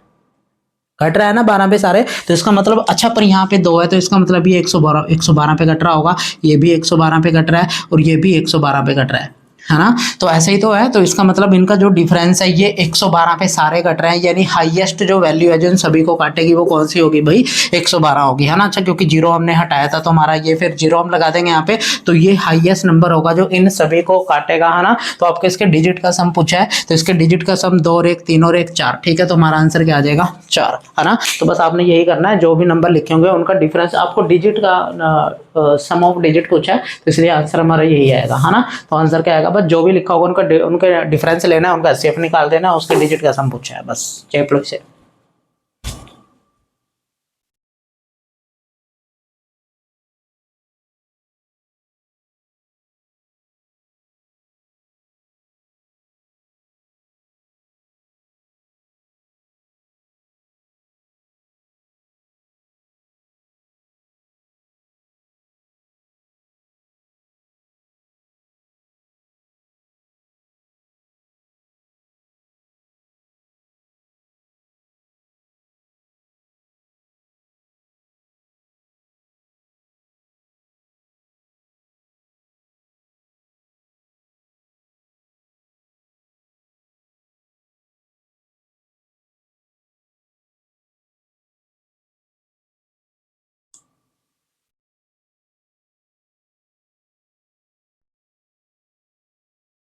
Speaker 1: कट रहा है ना 12 पे सारे। तो इसका मतलब, अच्छा पर यहाँ पे 2 है तो इसका मतलब ये 112 पे कट रहा होगा, ये भी 112 पे कट रहा है और ये भी 112 पे कट रहा है ना। तो ऐसे ही तो है। तो इसका मतलब इनका जो डिफरेंस है ये 112 पे सारे कट रहे हैं, यानी हाईएस्ट जो वैल्यू है जो इन सभी को काटेगी वो कौन सी होगी भाई? 112 होगी, है ना। अच्छा, क्योंकि 0 हमने हटाया था तो हमारा ये फिर 0 हम लगा देंगे यहाँ पे, तो ये हाईएस्ट नंबर होगा जो इन सभी को काटेगा, है ना। तो आपको इसके डिजिट का सम पूछा है, तो इसके डिजिट का सम 2 और 1 3 और 1 4, ठीक है। तो हमारा आंसर क्या आ जाएगा? 4, है ना। तो बस आपने यही करना है, जो भी नंबर लिखे होंगे उनका डिफरेंस, आपको डिजिट का सम ऑफ डिजिट पूछा है तो इसलिए आंसर हमारा यही आएगा, है ना। तो आंसर क्या आएगा? बस जो भी लिखा होगा उनका डिफरेंस लेना है, उनका एचसीएफ निकाल देना, उसके डिजिट का सम पूछा है, बस चेप लो इसे।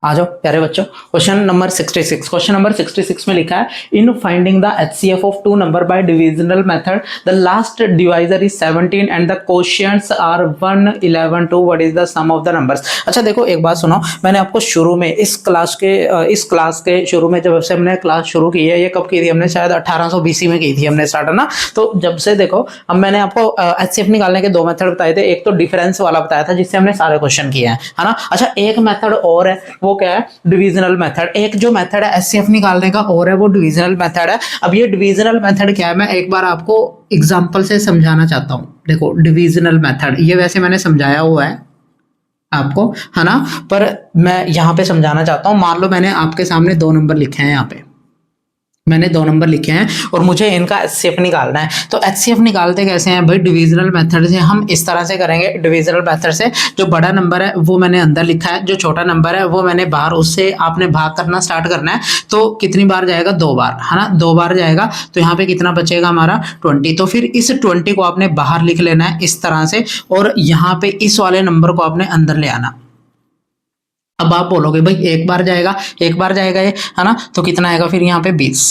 Speaker 1: आ जाओ प्यारे बच्चों, क्वेश्चन नंबर 66। क्वेश्चन नंबर 66 में लिखा है, in finding the HCF of 2 number by divisional method the last divisor is 17 and the quotients are 1 11 2, what is the sum of the numbers. अच्छा देखो एक बात सुनो, मैंने आपको शुरू में इस क्लास के शुरू में जब से हमने क्लास शुरू की है, ये कब की थी हमने? शायद 1800 BC में की थी हमने स्टार्ट, है ना। तो जब से देखो, अब मैंने आपको एचसीएफ निकालने के 2 मेथड बताए थे, एक तो डिफरेंस वाला बताया था जिससे हमने सारे क्वेश्चन किए हैं, है ना। अच्छा एक मेथड और है, वो क्या है, डिविजनल मेथड। एक जो मेथड है एचसीएफ निकालने का और है वो डिविजनल मेथड है। अब ये डिविजनल मेथड क्या है, मैं एक बार आपको एग्जांपल से समझाना चाहता हूँ। देखो डिविजनल मेथड ये वैसे मैंने समझाया हुआ है आपको, है ना, पर मैं यहाँ पे समझाना चाहता हूँ। मान लो मैंने आपके सामने 2 नंबर लिखे हैं, यहाँ पे मैंने 2 नंबर लिखे हैं और मुझे इनका एचसीएफ निकालना है। तो एचसीएफ निकालते कैसे हैं भाई, डिविजनल मेथड से हम इस तरह से करेंगे। डिविजनल मेथड से जो बड़ा नंबर है वो मैंने अंदर लिखा है, जो छोटा नंबर है वो मैंने बाहर, उससे आपने भाग करना स्टार्ट करना है। तो कितनी बार जाएगा, 2 बार, है ना, 2 बार जाएगा। तो यहाँ पे कितना बचेगा हमारा 20। तो फिर इस 20 को आपने बाहर लिख लेना है इस तरह से, और यहाँ पे इस वाले नंबर को आपने अंदर ले आना। अब आप बोलोगे भाई एक बार जाएगा, एक बार जाएगा ये, है ना, तो कितना आएगा फिर यहाँ पे 20।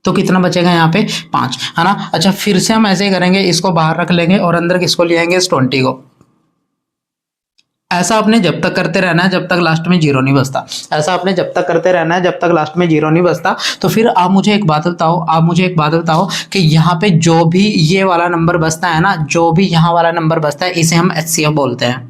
Speaker 1: तो कितना बचेगा यहाँ पे 5, है ना। अच्छा फिर से हम ऐसे ही करेंगे, इसको बाहर रख लेंगे और अंदर किसको ले आएंगे, इस 20 को। ऐसा आपने जब तक करते रहना है जब तक लास्ट में जीरो नहीं बचता। ऐसा आपने जब तक करते रहना है जब तक लास्ट में जीरो नहीं बचता। तो फिर आप मुझे एक बात बताओ, आप मुझे एक बात बताओ कि यहाँ पे जो भी ये वाला नंबर बचता है ना, जो भी यहाँ वाला नंबर बचता है, इसे हम एचसीएफ बोलते हैं।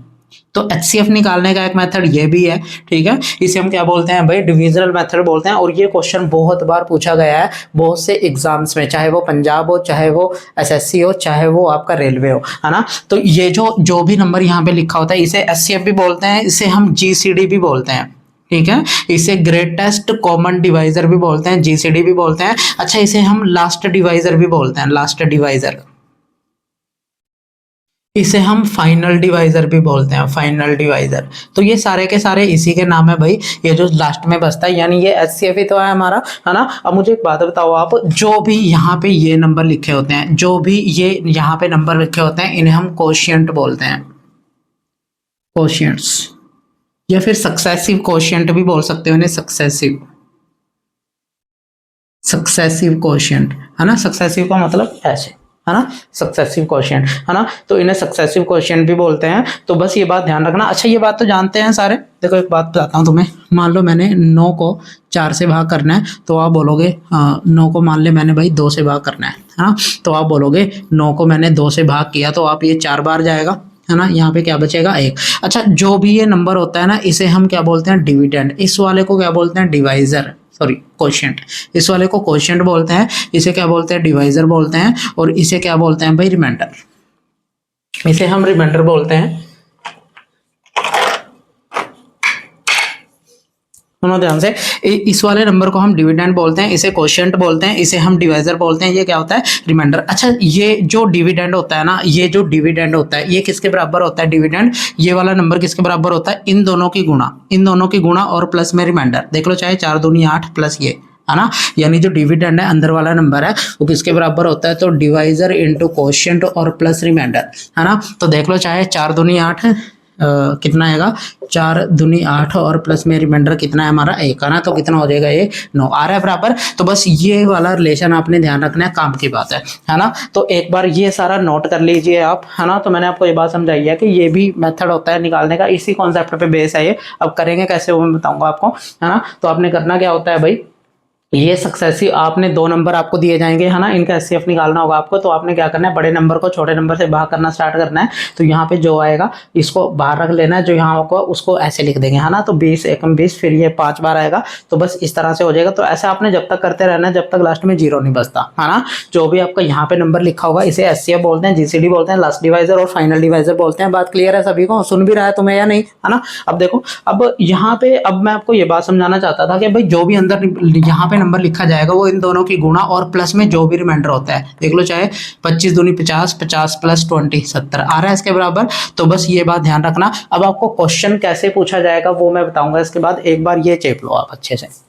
Speaker 1: तो एचसीएफ निकालने का एक मेथड ये भी है, ठीक है। इसे हम क्या बोलते हैं भाई, डिविजनल मेथड बोलते हैं। और ये क्वेश्चन बहुत बार पूछा गया है बहुत से एग्जाम्स में, चाहे वो पंजाब हो, चाहे वो एसएससी हो, चाहे वो आपका रेलवे हो, है ना। तो ये जो जो भी नंबर यहाँ पे लिखा होता है इसे एचसीएफ भी बोलते हैं, इसे हम जीसीडी भी बोलते हैं, ठीक है। इसे ग्रेटेस्ट कॉमन डिवाइजर भी बोलते हैं, जीसीडी भी बोलते हैं। अच्छा इसे हम लास्ट डिवाइजर भी बोलते हैं, लास्ट डिवाइजर। इसे हम फाइनल डिवाइजर भी बोलते हैं, फाइनल डिवाइजर। तो ये सारे के सारे इसी के नाम है भाई, ये जो लास्ट में बचता है, यानी ये एचसीएफ ही तो है हमारा, है ना। अब मुझे एक बात बताओ आप, जो भी यहाँ पे ये नंबर लिखे होते हैं, जो भी ये यहाँ पे नंबर लिखे होते हैं, इन्हें हम कोशिएंट बोलते हैं, कोशिएंट्स, या फिर सक्सेसिव कोशिएंट भी बोल सकते हो इन्हें, सक्सेसिव, सक्सेसिव कोशिएंट, है ना। सक्सेसिव का मतलब ऐसे, है ना, सक्सेसिव क्वेश्चन, है ना। तो इन्हें सक्सेसिव क्वेश्चन भी बोलते हैं। तो बस ये बात ध्यान रखना। अच्छा ये बात तो जानते हैं सारे। देखो एक बात बताता हूँ तुम्हें, मान लो मैंने 9 को 4 से भाग करना है, तो आप बोलोगे 9 को मान ले मैंने भाई 2 से भाग करना है ना। तो आप बोलोगे 9 को मैंने 2 से भाग किया, तो आप ये 4 बार जाएगा, है ना। यहाँ पे क्या बचेगा 1। अच्छा जो भी ये नंबर होता है ना, इसे हम क्या बोलते हैं, डिविडेंड। इस वाले को क्या बोलते हैं, डिवाइजर, सॉरी कोशिएंट। इस वाले को कोशिएंट बोलते हैं, इसे क्या बोलते हैं, डिवाइजर बोलते हैं, और इसे क्या बोलते हैं भाई, रिमाइंडर। इसे हम रिमाइंडर बोलते हैं। सुनो ध्यान से, इस वाले नंबर को हम डिविडेंड बोलते हैं, इसे कोशिएंट बोलते हैं, इसे हम डिवाइजर बोलते हैं। ये क्या होता है, रिमाइंडर। अच्छा ये जो डिविडेंड होता है ना, ये जो डिविडेंड होता है ये किसके बराबर होता है, डिविडेंड, ये वाला नंबर किसके बराबर होता है, इन दोनों की गुणा, इन दोनों की गुणा और प्लस में रिमाइंडर। देख लो चाहे 4 दूनी 8 प्लस ये, है ना। यानी जो डिविडेंड है अंदर वाला नंबर है वो किसके बराबर होता है, तो डिवाइजर इंटू कोशिएंट और प्लस रिमाइंडर, है ना। तो देख लो चाहे 4 दूनी 8 कितना आएगा, 4 दूनी 8 और प्लस में रिमाइंडर कितना है हमारा 1, है ना। तो कितना हो जाएगा ये 9 आ रहा है बराबर। तो बस ये वाला रिलेशन आपने ध्यान रखना है, काम की बात है ना। तो एक बार ये सारा नोट कर लीजिए आप, है ना। तो मैंने आपको ये बात समझाई है कि ये भी मेथड होता है निकालने का, इसी कॉन्सेप्ट पे बेस है ये। अब करेंगे कैसे वो मैं बताऊंगा आपको, है ना। तो आपने करना क्या होता है भाई, ये सक्सेसिव आपने 2 नंबर आपको दिए जाएंगे, है ना, इनका एचसीएफ निकालना होगा आपको। तो आपने क्या करना है, बड़े नंबर को छोटे नंबर से भाग करना स्टार्ट करना है। तो यहाँ पे जो आएगा इसको बाहर रख लेना है, जो यहाँ होगा उसको ऐसे लिख देंगे, है ना। तो 20 एकम 20, फिर ये 5 बार आएगा। तो बस इस तरह से हो जाएगा। तो ऐसे आपने जब तक करते रहना है जब तक लास्ट में जीरो नहीं बचता, है ना। जो भी आपका यहाँ पे नंबर लिखा होगा इसे एचसीएफ बोलते हैं, जीसीडी बोलते हैं, लास्ट डिवाइजर और फाइनल डिवाइजर बोलते हैं। बात क्लियर है सभी को, सुन भी रहा है तुम्हें या नहीं, है ना। अब देखो, अब यहाँ पे अब मैं आपको ये बात समझाना चाहता था कि भाई जो भी अंदर यहाँ पे नंबर लिखा जाएगा इन दोनों की गुणा और प्लस में जो भी रिमाइंडर होता है। देख लो चाहे 25 दूनी 50, 50 प्लस 20 70 आ रहा है इसके बराबर। तो बस ये बात ध्यान रखना। अब आपको क्वेश्चन कैसे पूछा जाएगा वो मैं बताऊंगा इसके बाद, एक बार ये चेप लो आप अच्छे से।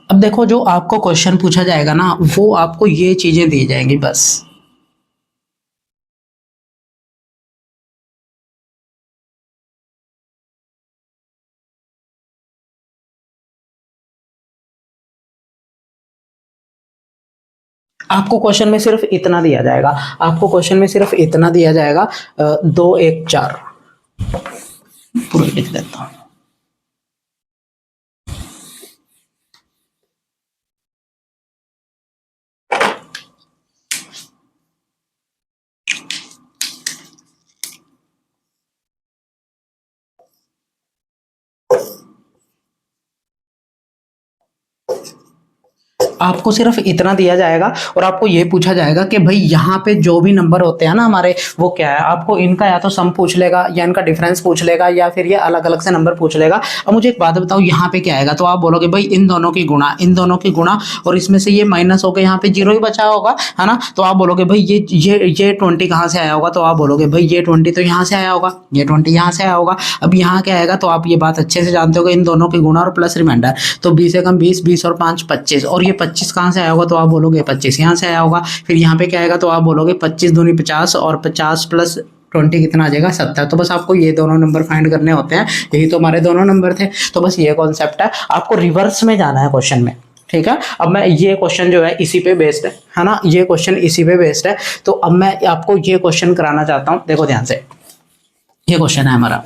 Speaker 1: अब देखो जो आपको क्वेश्चन पूछा जाएगा ना, वो आपको ये चीजें दी जाएंगी बस। आपको क्वेश्चन में सिर्फ इतना दिया जाएगा, आपको क्वेश्चन में सिर्फ इतना दिया जाएगा, 2 1 4 पूरा लिख देता हूँ। आपको सिर्फ इतना दिया जाएगा और आपको ये पूछा जाएगा कि भाई यहाँ पे जो भी नंबर होते हैं ना हमारे, वो क्या है। आपको इनका या तो सम पूछ लेगा या इनका डिफरेंस पूछ लेगा या फिर ये अलग अलग से नंबर पूछ लेगा। अब मुझे एक बात बताओ, यहाँ पे क्या आएगा, तो आप बोलोगे भाई इन दोनों की गुणा, इन दोनों की गुणा, और इसमें से ये माइनस होकर यहाँ पे जीरो ही बचा होगा, है ना। तो आप बोलोगे भाई ये 20 कहाँ से आया होगा, तो आप बोलोगे भाई ये 20 तो यहाँ से आया होगा, ये 20 यहाँ से आया होगा। अब यहाँ क्या आएगा, तो आप ये बात अच्छे से जानते हो कि इन दोनों की गुणा और प्लस रिमाइंडर, तो 20 से कम 20, 20 और 5 25, और ये 25 कहाँ से आया होगा, तो आप बोलोगे 25 यहाँ से आया होगा। फिर यहाँ पे क्या आएगा, तो आप बोलोगे 25 दूनी 50 और 50 प्लस 20 कितना आ जाएगा, 70। तो बस आपको ये दोनों नंबर फाइंड करने होते हैं, यही तो हमारे दोनों नंबर थे। तो बस ये कॉन्सेप्ट है, आपको रिवर्स में जाना है क्वेश्चन में, ठीक है। अब मैं ये क्वेश्चन जो है इसी पे बेस्ड है ना, ये क्वेश्चन इसी पे बेस्ड है। तो अब मैं आपको ये क्वेश्चन कराना चाहता हूँ, देखो ध्यान से। ये क्वेश्चन है हमारा,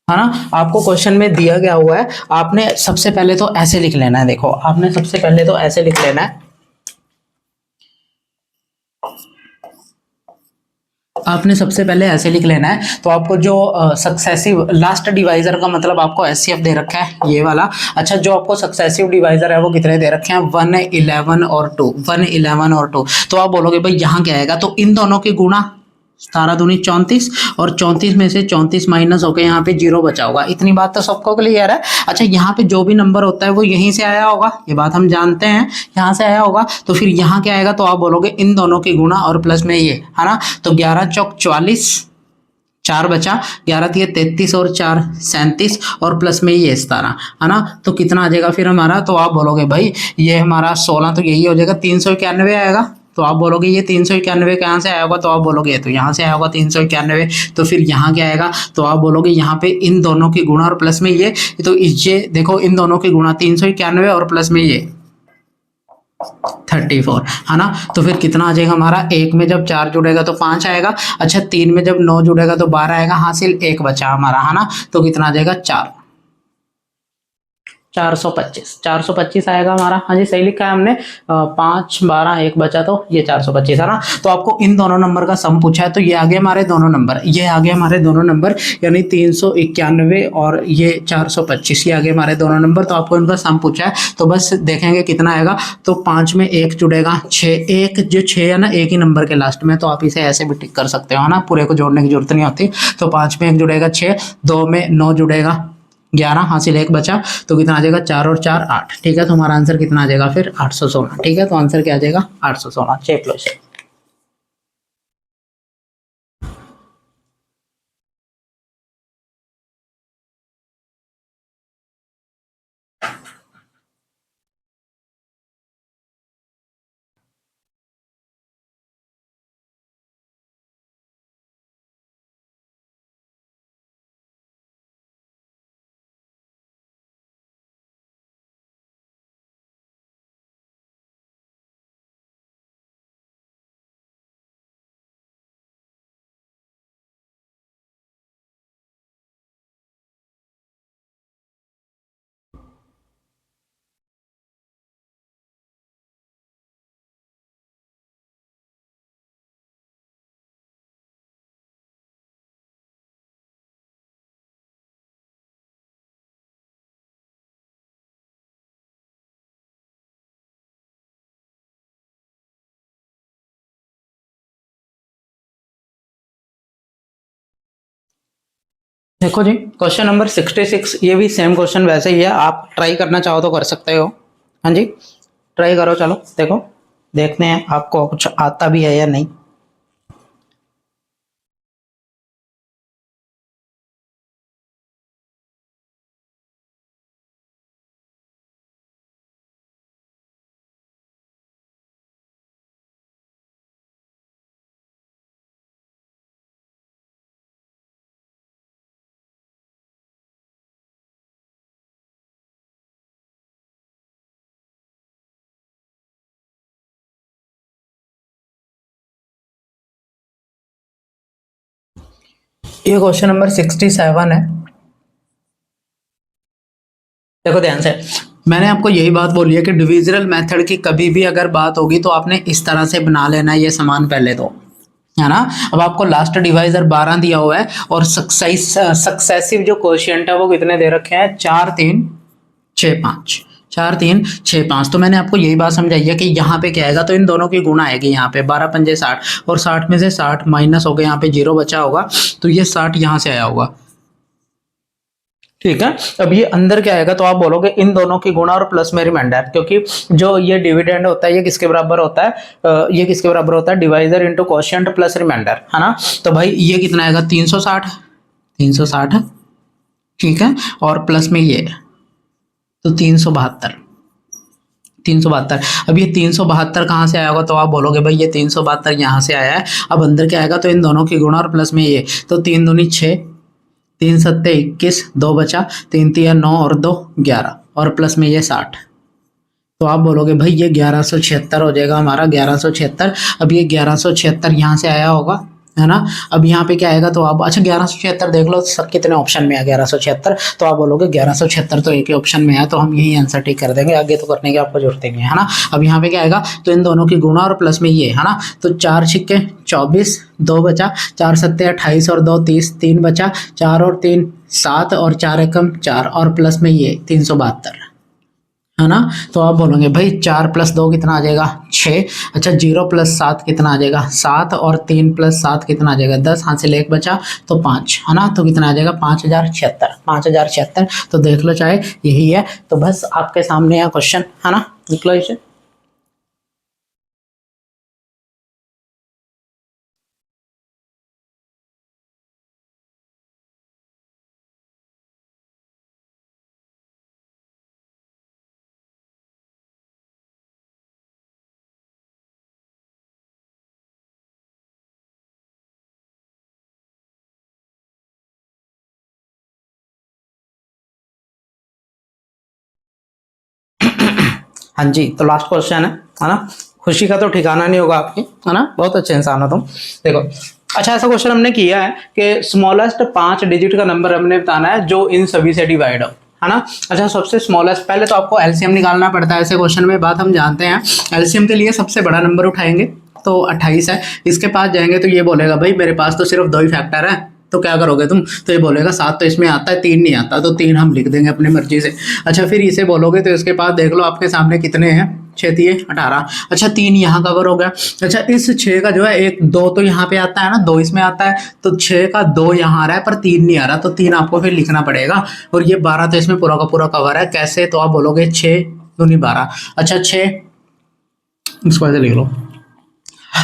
Speaker 1: है ना। आपको क्वेश्चन में दिया गया हुआ है, आपने सबसे पहले तो ऐसे लिख लेना है। देखो आपने सबसे पहले तो ऐसे लिख लेना है, आपने सबसे पहले ऐसे लिख लेना है। तो आपको जो सक्सेसिव लास्ट डिवाइजर का मतलब आपको एचसीएफ दे रखा है ये वाला। अच्छा, जो आपको सक्सेसिव डिवाइजर है वो कितने दे रखे हैं, 1 11 और 2, 1 11 और 2। तो आप बोलोगे भाई यहाँ क्या आएगा, तो इन दोनों की गुणा, 17 दूनी 34, और 34 में से 34 माइनस होकर यहाँ पे जीरो बचा होगा। इतनी बात तो सबको क्लियर है। अच्छा, यहाँ पे जो भी नंबर होता है वो यहीं से आया होगा, ये बात हम जानते हैं, यहाँ से आया होगा। तो फिर यहाँ क्या आएगा, तो आप बोलोगे इन दोनों की गुणा और प्लस में ये, है ना। तो 11 चौक 44, 4 बचा, 11 दिए 33 और 4 37, और प्लस में ये 17, है ना। तो कितना आ जाएगा फिर हमारा, तो आप बोलोगे भाई ये हमारा 16, तो यही हो जाएगा 391 आएगा। तो आप बोलोगे ये 391 कहाँ से आया होगा, तो आप बोलोगे तो यहाँ से आया होगा 391। तो फिर यहाँ क्या आएगा, तो आप बोलोगे यहाँ पे इन दोनों की गुणा और प्लस में ये, तो ये देखो इन दोनों की गुणा 391 और प्लस में ये 34, है ना। तो फिर कितना आ जाएगा हमारा, एक में जब 4 जुड़ेगा तो 5 आएगा। अच्छा, 3 में जब 9 जुड़ेगा तो 12 आएगा, हासिल एक बचा हमारा, है ना। तो कितना आ जाएगा 4, 425, 425 आएगा हमारा। हाँ जी, सही लिखा है हमने। 5 12 एक बचा, तो ये 425 है ना। तो आपको इन दोनों नंबर का सम पूछा है, तो ये आगे हमारे दोनों नंबर, ये आगे हमारे दोनों नंबर, यानी 391 और ये 425, ये आगे हमारे दोनों नंबर। तो आपको इनका सम पूछा है, तो बस देखेंगे कितना आएगा। तो 5 में 1 जुड़ेगा, 6, एक जो 6 है ना एक ही नंबर के लास्ट में, तो आप इसे ऐसे भी टिक कर सकते हो ना, पूरे को जोड़ने की जरूरत नहीं होती। तो 5 में 1 जुड़ेगा 6, 2 में 9 जुड़ेगा 11, हासिल एक बचा, तो कितना आ जाएगा 4 और 4 8, ठीक है। तो हमारा आंसर कितना आ जाएगा फिर 816, ठीक है। तो आंसर क्या आ जाएगा 816, चेक लो इसे। देखो जी, क्वेश्चन नंबर 66, ये भी सेम क्वेश्चन वैसे ही है, आप ट्राई करना चाहो तो कर सकते हो। हाँ जी, ट्राई करो, चलो देखो, देखते हैं आपको कुछ आता भी है या नहीं। ये क्वेश्चन नंबर 67 है। देखो ध्यान से, मैंने आपको यही बात बोली है कि डिविजनल मेथड की कभी भी अगर बात होगी तो आपने इस तरह से बना लेना है ये सामान पहले तो, है ना। अब आपको लास्ट डिवाइजर 12 दिया हुआ है और सक्सेसिव जो कोशिएंट है वो कितने दे रखे हैं, 4 3 6 5, 4 3 6 5। तो मैंने आपको यही बात समझाई है कि यहाँ पे क्या आएगा, तो इन दोनों की गुणा आएगी यहाँ पे, 12 पंजे 60 और 60 में से 60 माइनस हो गए, यहाँ पे 0 बचा होगा, तो ये 60 यहाँ से आया होगा, ठीक है। अब ये अंदर क्या आएगा, तो आप बोलोगे इन दोनों की गुणा और प्लस में रिमाइंडर, क्योंकि जो ये डिविडेंड होता है ये किसके बराबर होता है, ये किसके बराबर होता है, divisor into quotient plus remainder, है ना। तो भाई ये कितना आएगा, 360 360, ठीक है, और प्लस में ये तो 372 372। अब ये 372 कहाँ से आया होगा, तो आप बोलोगे भाई ये 372 यहाँ से आया है। अब अंदर क्या आएगा, तो इन दोनों की गुणा और प्लस में ये, तो 3 दूनी 6, 3 सत्ते 21, 2 बचा, 3 तिया 9 और 2 11 और प्लस में ये 60। तो आप बोलोगे भाई ये 1176 हो जाएगा हमारा, 1176। अब ये 1176 यहाँ से आया होगा, है ना। अब यहाँ पे क्या आएगा, तो आप अच्छा 1176 देख लो सब कितने ऑप्शन में है 1176, तो आप बोलोगे 1176 तो एक ही ऑप्शन में है, तो हम यही आंसर टिक कर देंगे, आगे तो करने की आपको जरूरत नहीं है ना। अब यहाँ पे क्या आएगा, तो इन दोनों की गुणा और प्लस में ये, है ना। तो 4 छिक्के 24, 2 बचा, 4 सत्ते 28 और 2 30, 3 बचा, 4 और 3 7 और 4 एकम 4 और प्लस में ये 372, है ना। तो आप बोलोगे भाई 4 + 2 कितना आ जाएगा, 6। अच्छा 0 + 7 कितना आ जाएगा, 7 और 3 + 7 कितना आ जाएगा, 10, हाथ से 1 बचा तो 5, है ना। तो कितना आ जाएगा, 5076। तो देख लो चाहे यही है, तो बस आपके सामने है क्वेश्चन, है ना, लिख लो इसे। हाँ जी, तो लास्ट क्वेश्चन है ना। खुशी का तो ठिकाना नहीं होगा आपकी, है ना, बहुत अच्छे इंसान हो तुम। देखो अच्छा, ऐसा क्वेश्चन हमने किया है कि स्मॉलेस्ट 5 डिजिट का नंबर हमने बताना है जो इन सभी से डिवाइड हो, है ना। अच्छा सबसे स्मॉलेस्ट, पहले तो आपको एलसीएम निकालना पड़ता है ऐसे क्वेश्चन में, बात हम जानते हैं। एलसीएम के लिए सबसे बड़ा नंबर उठाएंगे तो 28 है, इसके पास जाएंगे तो ये बोलेगा भाई मेरे पास तो सिर्फ 2 ही फैक्टर है, तो क्या करोगे तुम, तो ये बोलेगा 7 तो इसमें आता है, 3 नहीं आता, तो 3 हम लिख देंगे अपनी मर्जी से। अच्छा फिर इसे बोलोगे तो इसके पास देख लो आपके सामने कितने हैं, 6 तिये 18। अच्छा 3 यहाँ कवर हो गया। अच्छा इस 6 का जो है 1 2 तो यहाँ पे आता है ना, 2 इसमें आता है, तो 6 का 2 यहाँ आ रहा है पर 3 नहीं आ रहा, तो 3 आपको फिर लिखना पड़ेगा। और ये 12 तो इसमें पूरा का पूरा कवर है, कैसे, तो आप बोलोगे 6 दूनी 12। अच्छा 6 इसको ऐसे लिख लो,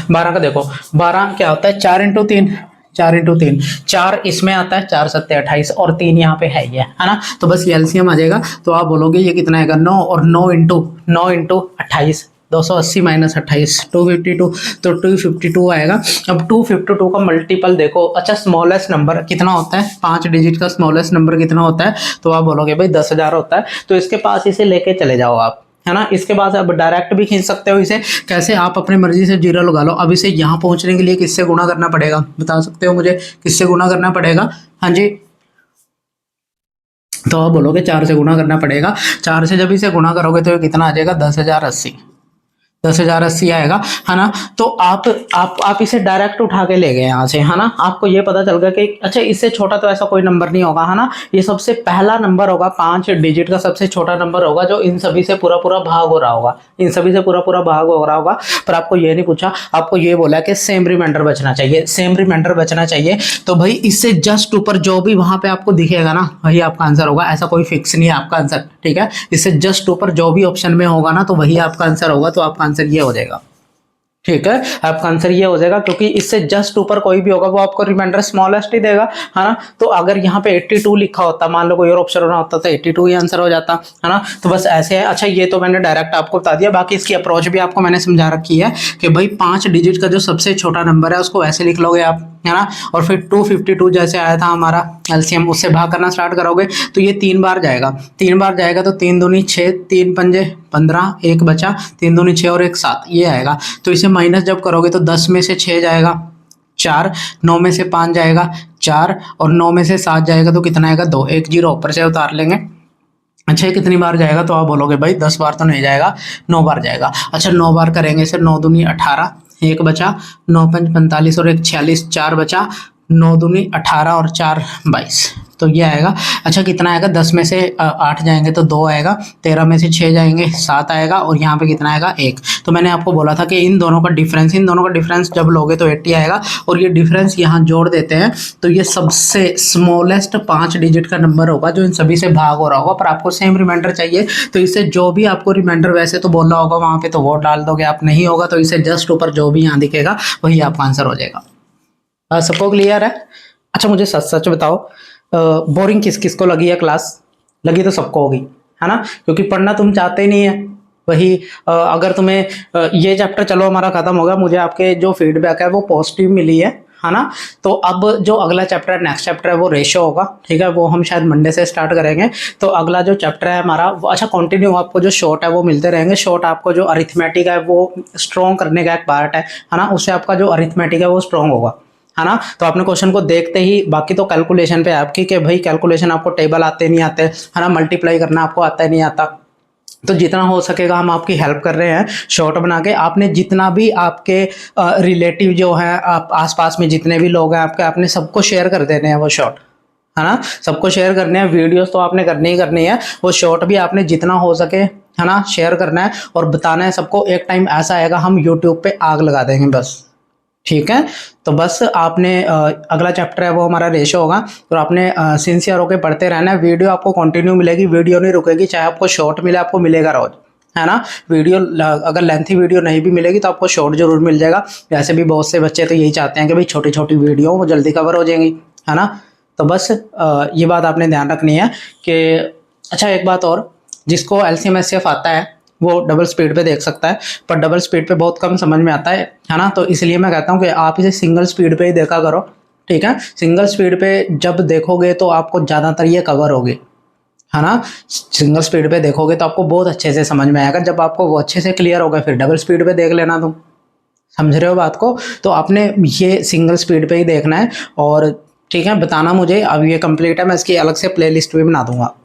Speaker 1: 12 का देखो 12 क्या होता है, 4 × 3, 4 × 3, 4 इसमें आता है, 4 सत्ते 28 और 3 यहाँ पे है ये, है ना। तो बस ये एलसीएम आ जाएगा, तो आप बोलोगे ये कितना आएगा, 9 और 9 × 28, 280 - 28 252, तो 252 आएगा। अब 252 का मल्टीपल देखो, अच्छा स्मॉलेस्ट नंबर कितना होता है, 5 डिजिट का स्मॉलेस्ट नंबर कितना होता है, तो आप बोलोगे भाई 10,000 होता है, तो इसके पास इसे लेके चले जाओ आप, है ना। इसके बाद आप डायरेक्ट भी खींच सकते हो इसे, कैसे, आप अपनी मर्जी से 0 लगा लो। अब इसे यहाँ पहुंचने के लिए किससे गुणा करना पड़ेगा, बता सकते हो मुझे, किससे गुणा करना पड़ेगा, हाँ जी। तो आप बोलोगे 4 से गुणा करना पड़ेगा, 4 से जब इसे गुणा करोगे तो ये कितना आ जाएगा, 10,080, 10,080 आएगा, है ना। तो आप इसे डायरेक्ट उठा के ले गए यहाँ से, है ना। आपको ये पता चल गया कि अच्छा इससे छोटा तो ऐसा कोई नंबर नहीं होगा, है ना। ये सबसे पहला नंबर होगा, 5 डिजिट का सबसे छोटा नंबर होगा जो इन सभी से पूरा पूरा भाग हो रहा होगा, इन सभी से पूरा पूरा भाग हो रहा होगा। पर आपको ये नहीं पूछा, आपको ये बोला कि सेम रिमाइंडर बचना चाहिए, सेम रिमाइंडर बचना चाहिए। तो भाई इससे जस्ट ऊपर जो भी वहां पे आपको दिखेगा ना वही आपका आंसर होगा, ऐसा कोई फिक्स नहीं है आपका आंसर, ठीक है। इससे जस्ट ऊपर जो भी ऑप्शन में होगा ना तो वही आपका आंसर होगा, तो आपका आंसर ये हो जाएगा, ठीक है। आपका आंसर ये हो जाएगा, क्योंकि इससे जस्ट ऊपर कोई भी होगा वो आपको रिमाइंडर स्मॉलेस्ट ही देगा, है ना। तो अगर यहाँ पे 82 लिखा होता, मान लो कोई और ऑप्शन होना होता तो 82 ही आंसर हो जाता, है ना। तो बस ऐसे है। अच्छा ये तो मैंने डायरेक्ट आपको बता दिया, बाकी इसकी अप्रोच भी आपको मैंने समझा रखी है कि भाई 5 डिजिट का जो सबसे छोटा नंबर है उसको ऐसे लिख लोगे आप, है ना। और फिर 252 जैसे आया था हमारा एलसीएम, उससे भाग करना स्टार्ट करोगे तो ये 3 बार जाएगा, 3 बार जाएगा तो 3 दूनी 6, 3 पंजे 15, 1 बचा, 3 दूनी 6 और 1 7, ये आएगा। तो इसे माइनस जब करोगे तो 10 में से 6 जाएगा 4, 9 में से 5 जाएगा 4 और 9 में से 7 जाएगा तो कितना आएगा 2, एक जीरो ऊपर से उतार लेंगे। अच्छा ये कितनी बार जाएगा तो आप बोलोगे भाई 10 बार तो नहीं जाएगा, 9 बार जाएगा। अच्छा 9 बार करेंगे इसे, 9 दूनी 18, एक बचा, 9 पंच 45 और एक 46, 4 बचा, 9 दूनी 18 और 4 22, तो ये आएगा। अच्छा कितना आएगा, 10 में से 8 जाएंगे तो 2 आएगा, 13 में से 6 जाएंगे 7 आएगा और यहाँ पे कितना आएगा 1। तो मैंने आपको बोला था कि इन दोनों का डिफरेंस जब लोगे तो 80 आएगा, और ये डिफरेंस यहाँ जोड़ देते हैं तो ये सबसे स्मॉलेस्ट 5 डिजिट का नंबर होगा जो इन सभी से भाग हो रहा होगा। पर आपको सेम रिमाइंडर चाहिए तो इसे जो भी आपको रिमाइंडर वैसे तो बोलना होगा वहाँ पे तो वो डाल दोगे, आप नहीं होगा तो इसे जस्ट ऊपर जो भी यहाँ दिखेगा वही आपका आंसर हो जाएगा। सबको क्लियर है? अच्छा मुझे सच सच बताओ, बोरिंग किस किस को लगी है क्लास? लगी तो सबको होगी, है ना, क्योंकि पढ़ना तुम चाहते ही नहीं है। वही अगर तुम्हें ये चैप्टर चलो हमारा खत्म हो गया, मुझे आपके जो फीडबैक है वो पॉजिटिव मिली है ना। तो अब जो अगला चैप्टर है, नेक्स्ट चैप्टर है वो रेशो होगा, ठीक है, वो हम शायद मंडे से स्टार्ट करेंगे। तो अगला जो चैप्टर है हमारा वो, अच्छा कंटिन्यू आपको जो शॉर्ट है वो मिलते रहेंगे। शॉर्ट आपको जो अरिथमेटिक है वो स्ट्रॉन्ग करने का एक पार्ट है ना, उससे आपका जो अरिथमेटिक है वो स्ट्रॉन्ग होगा, है ना। तो आपने क्वेश्चन को देखते ही, बाकी तो कैलकुलेशन पे आपकी कि भाई कैलकुलेशन आपको टेबल आते नहीं आते, है ना, मल्टीप्लाई करना आपको आता है नहीं आता, तो जितना हो सकेगा हम आपकी हेल्प कर रहे हैं शॉर्ट बना के। आपने जितना भी आपके रिलेटिव जो है, आप आसपास में जितने भी लोग हैं आपके, आपने सबको शेयर कर देने हैं वो शॉर्ट, है ना, सबको शेयर करने हैं। वीडियोस तो आपने करनी ही करनी है, वो शॉर्ट भी आपने जितना हो सके, है ना, शेयर करना है और बताना है सबको। एक टाइम ऐसा आएगा हम यूट्यूब पे आग लगा देंगे बस, ठीक है। तो बस आपने अगला चैप्टर है वो हमारा रेशो होगा, तो आपने सिंसियर होकर पढ़ते रहना है। वीडियो आपको कंटिन्यू मिलेगी, वीडियो नहीं रुकेगी, चाहे आपको शॉर्ट मिले आपको मिलेगा रोज, है ना। वीडियो अगर लेंथी वीडियो नहीं भी मिलेगी तो आपको शॉर्ट जरूर मिल जाएगा। वैसे भी बहुत से बच्चे तो यही चाहते हैं कि भाई छोटी छोटी वीडियो वो जल्दी कवर हो जाएंगी, है ना। तो बस ये बात आपने ध्यान रखनी है कि अच्छा एक बात और, जिसको एलसीएम एचसीएफ आता है वो डबल स्पीड पे देख सकता है, पर डबल स्पीड पे बहुत कम समझ में आता है ना। तो इसलिए मैं कहता हूँ कि आप इसे सिंगल स्पीड पे ही देखा करो, ठीक है। सिंगल स्पीड पे जब देखोगे तो आपको ज़्यादातर ये कवर होगी, है ना। सिंगल स्पीड पे देखोगे तो आपको बहुत अच्छे से समझ में आएगा, जब आपको वो अच्छे से क्लियर होगा फिर डबल स्पीड पे देख लेना तुम, समझ रहे हो बात को। तो आपने ये सिंगल स्पीड पे ही देखना है, और ठीक है बताना मुझे। अब ये कंप्लीट है, मैं इसकी अलग से प्ले लिस्ट भी बना दूंगा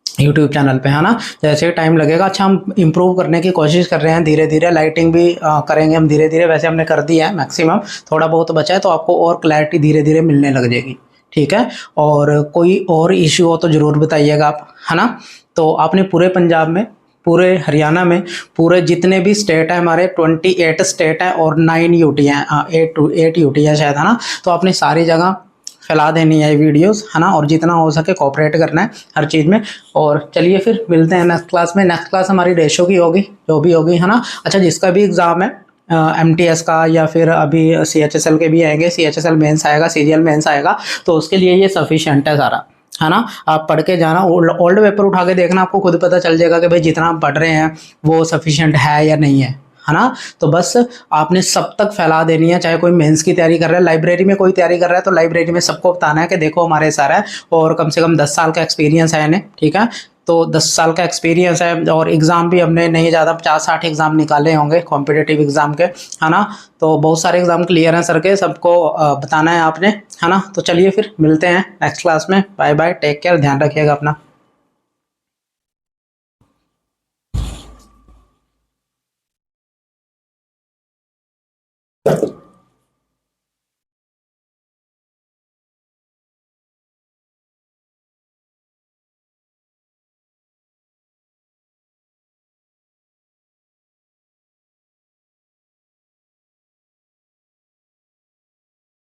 Speaker 1: यूट्यूब चैनल पे, है ना, जैसे टाइम लगेगा। अच्छा हम इम्प्रूव करने की कोशिश कर रहे हैं धीरे धीरे, लाइटिंग भी करेंगे हम धीरे धीरे, वैसे हमने कर दिया है मैक्सिमम, थोड़ा बहुत बचा है तो आपको और क्लैरिटी धीरे धीरे मिलने लग जाएगी, ठीक है। और कोई और इश्यू हो तो ज़रूर बताइएगा आप, है ना। तो आपने पूरे पंजाब में, पूरे हरियाणा में, पूरे जितने भी स्टेट है हमारे 28 स्टेट हैं और 9 यूटी हैं, 8 यूटी है शायद, है ना। तो आपने सारी जगह फैला देनी है वीडियोस, है ना, और जितना हो सके कोऑपरेट करना है हर चीज़ में। और चलिए फिर मिलते हैं नेक्स्ट क्लास में। नेक्स्ट क्लास हमारी रेशो की होगी, जो भी होगी, है ना। अच्छा जिसका भी एग्ज़ाम है एमटीएस का या फिर अभी सीएचएसएल के भी आएंगे, सीएचएसएल मेंस आएगा, सीजीएल मेंस आएगा, तो उसके लिए ये सफिशिएंट है सारा, है ना। आप पढ़ के जाना, ओल्ड पेपर उठा के देखना, आपको खुद पता चल जाएगा कि भाई जितना आप पढ़ रहे हैं वो सफिशिएंट है या नहीं है ना। तो बस आपने सब तक फैला देनी है, चाहे कोई मेंस की तैयारी कर रहा है, लाइब्रेरी में कोई तैयारी कर रहा है तो लाइब्रेरी में सबको बताना है कि देखो हमारे सर है और कम से कम 10 साल का एक्सपीरियंस है इन्हें, ठीक है। तो 10 साल का एक्सपीरियंस है और एग्ज़ाम भी हमने नहीं ज़्यादा 50-60 एग्ज़ाम निकाले होंगे कॉम्पिटिटिव एग्ज़ाम के, है ना। तो बहुत सारे एग्ज़ाम क्लियर हैं सर के, सबको बताना है आपने, है ना। तो चलिए फिर मिलते हैं नेक्स्ट क्लास में। बाय बाय, टेक केयर, ध्यान रखिएगा अपना।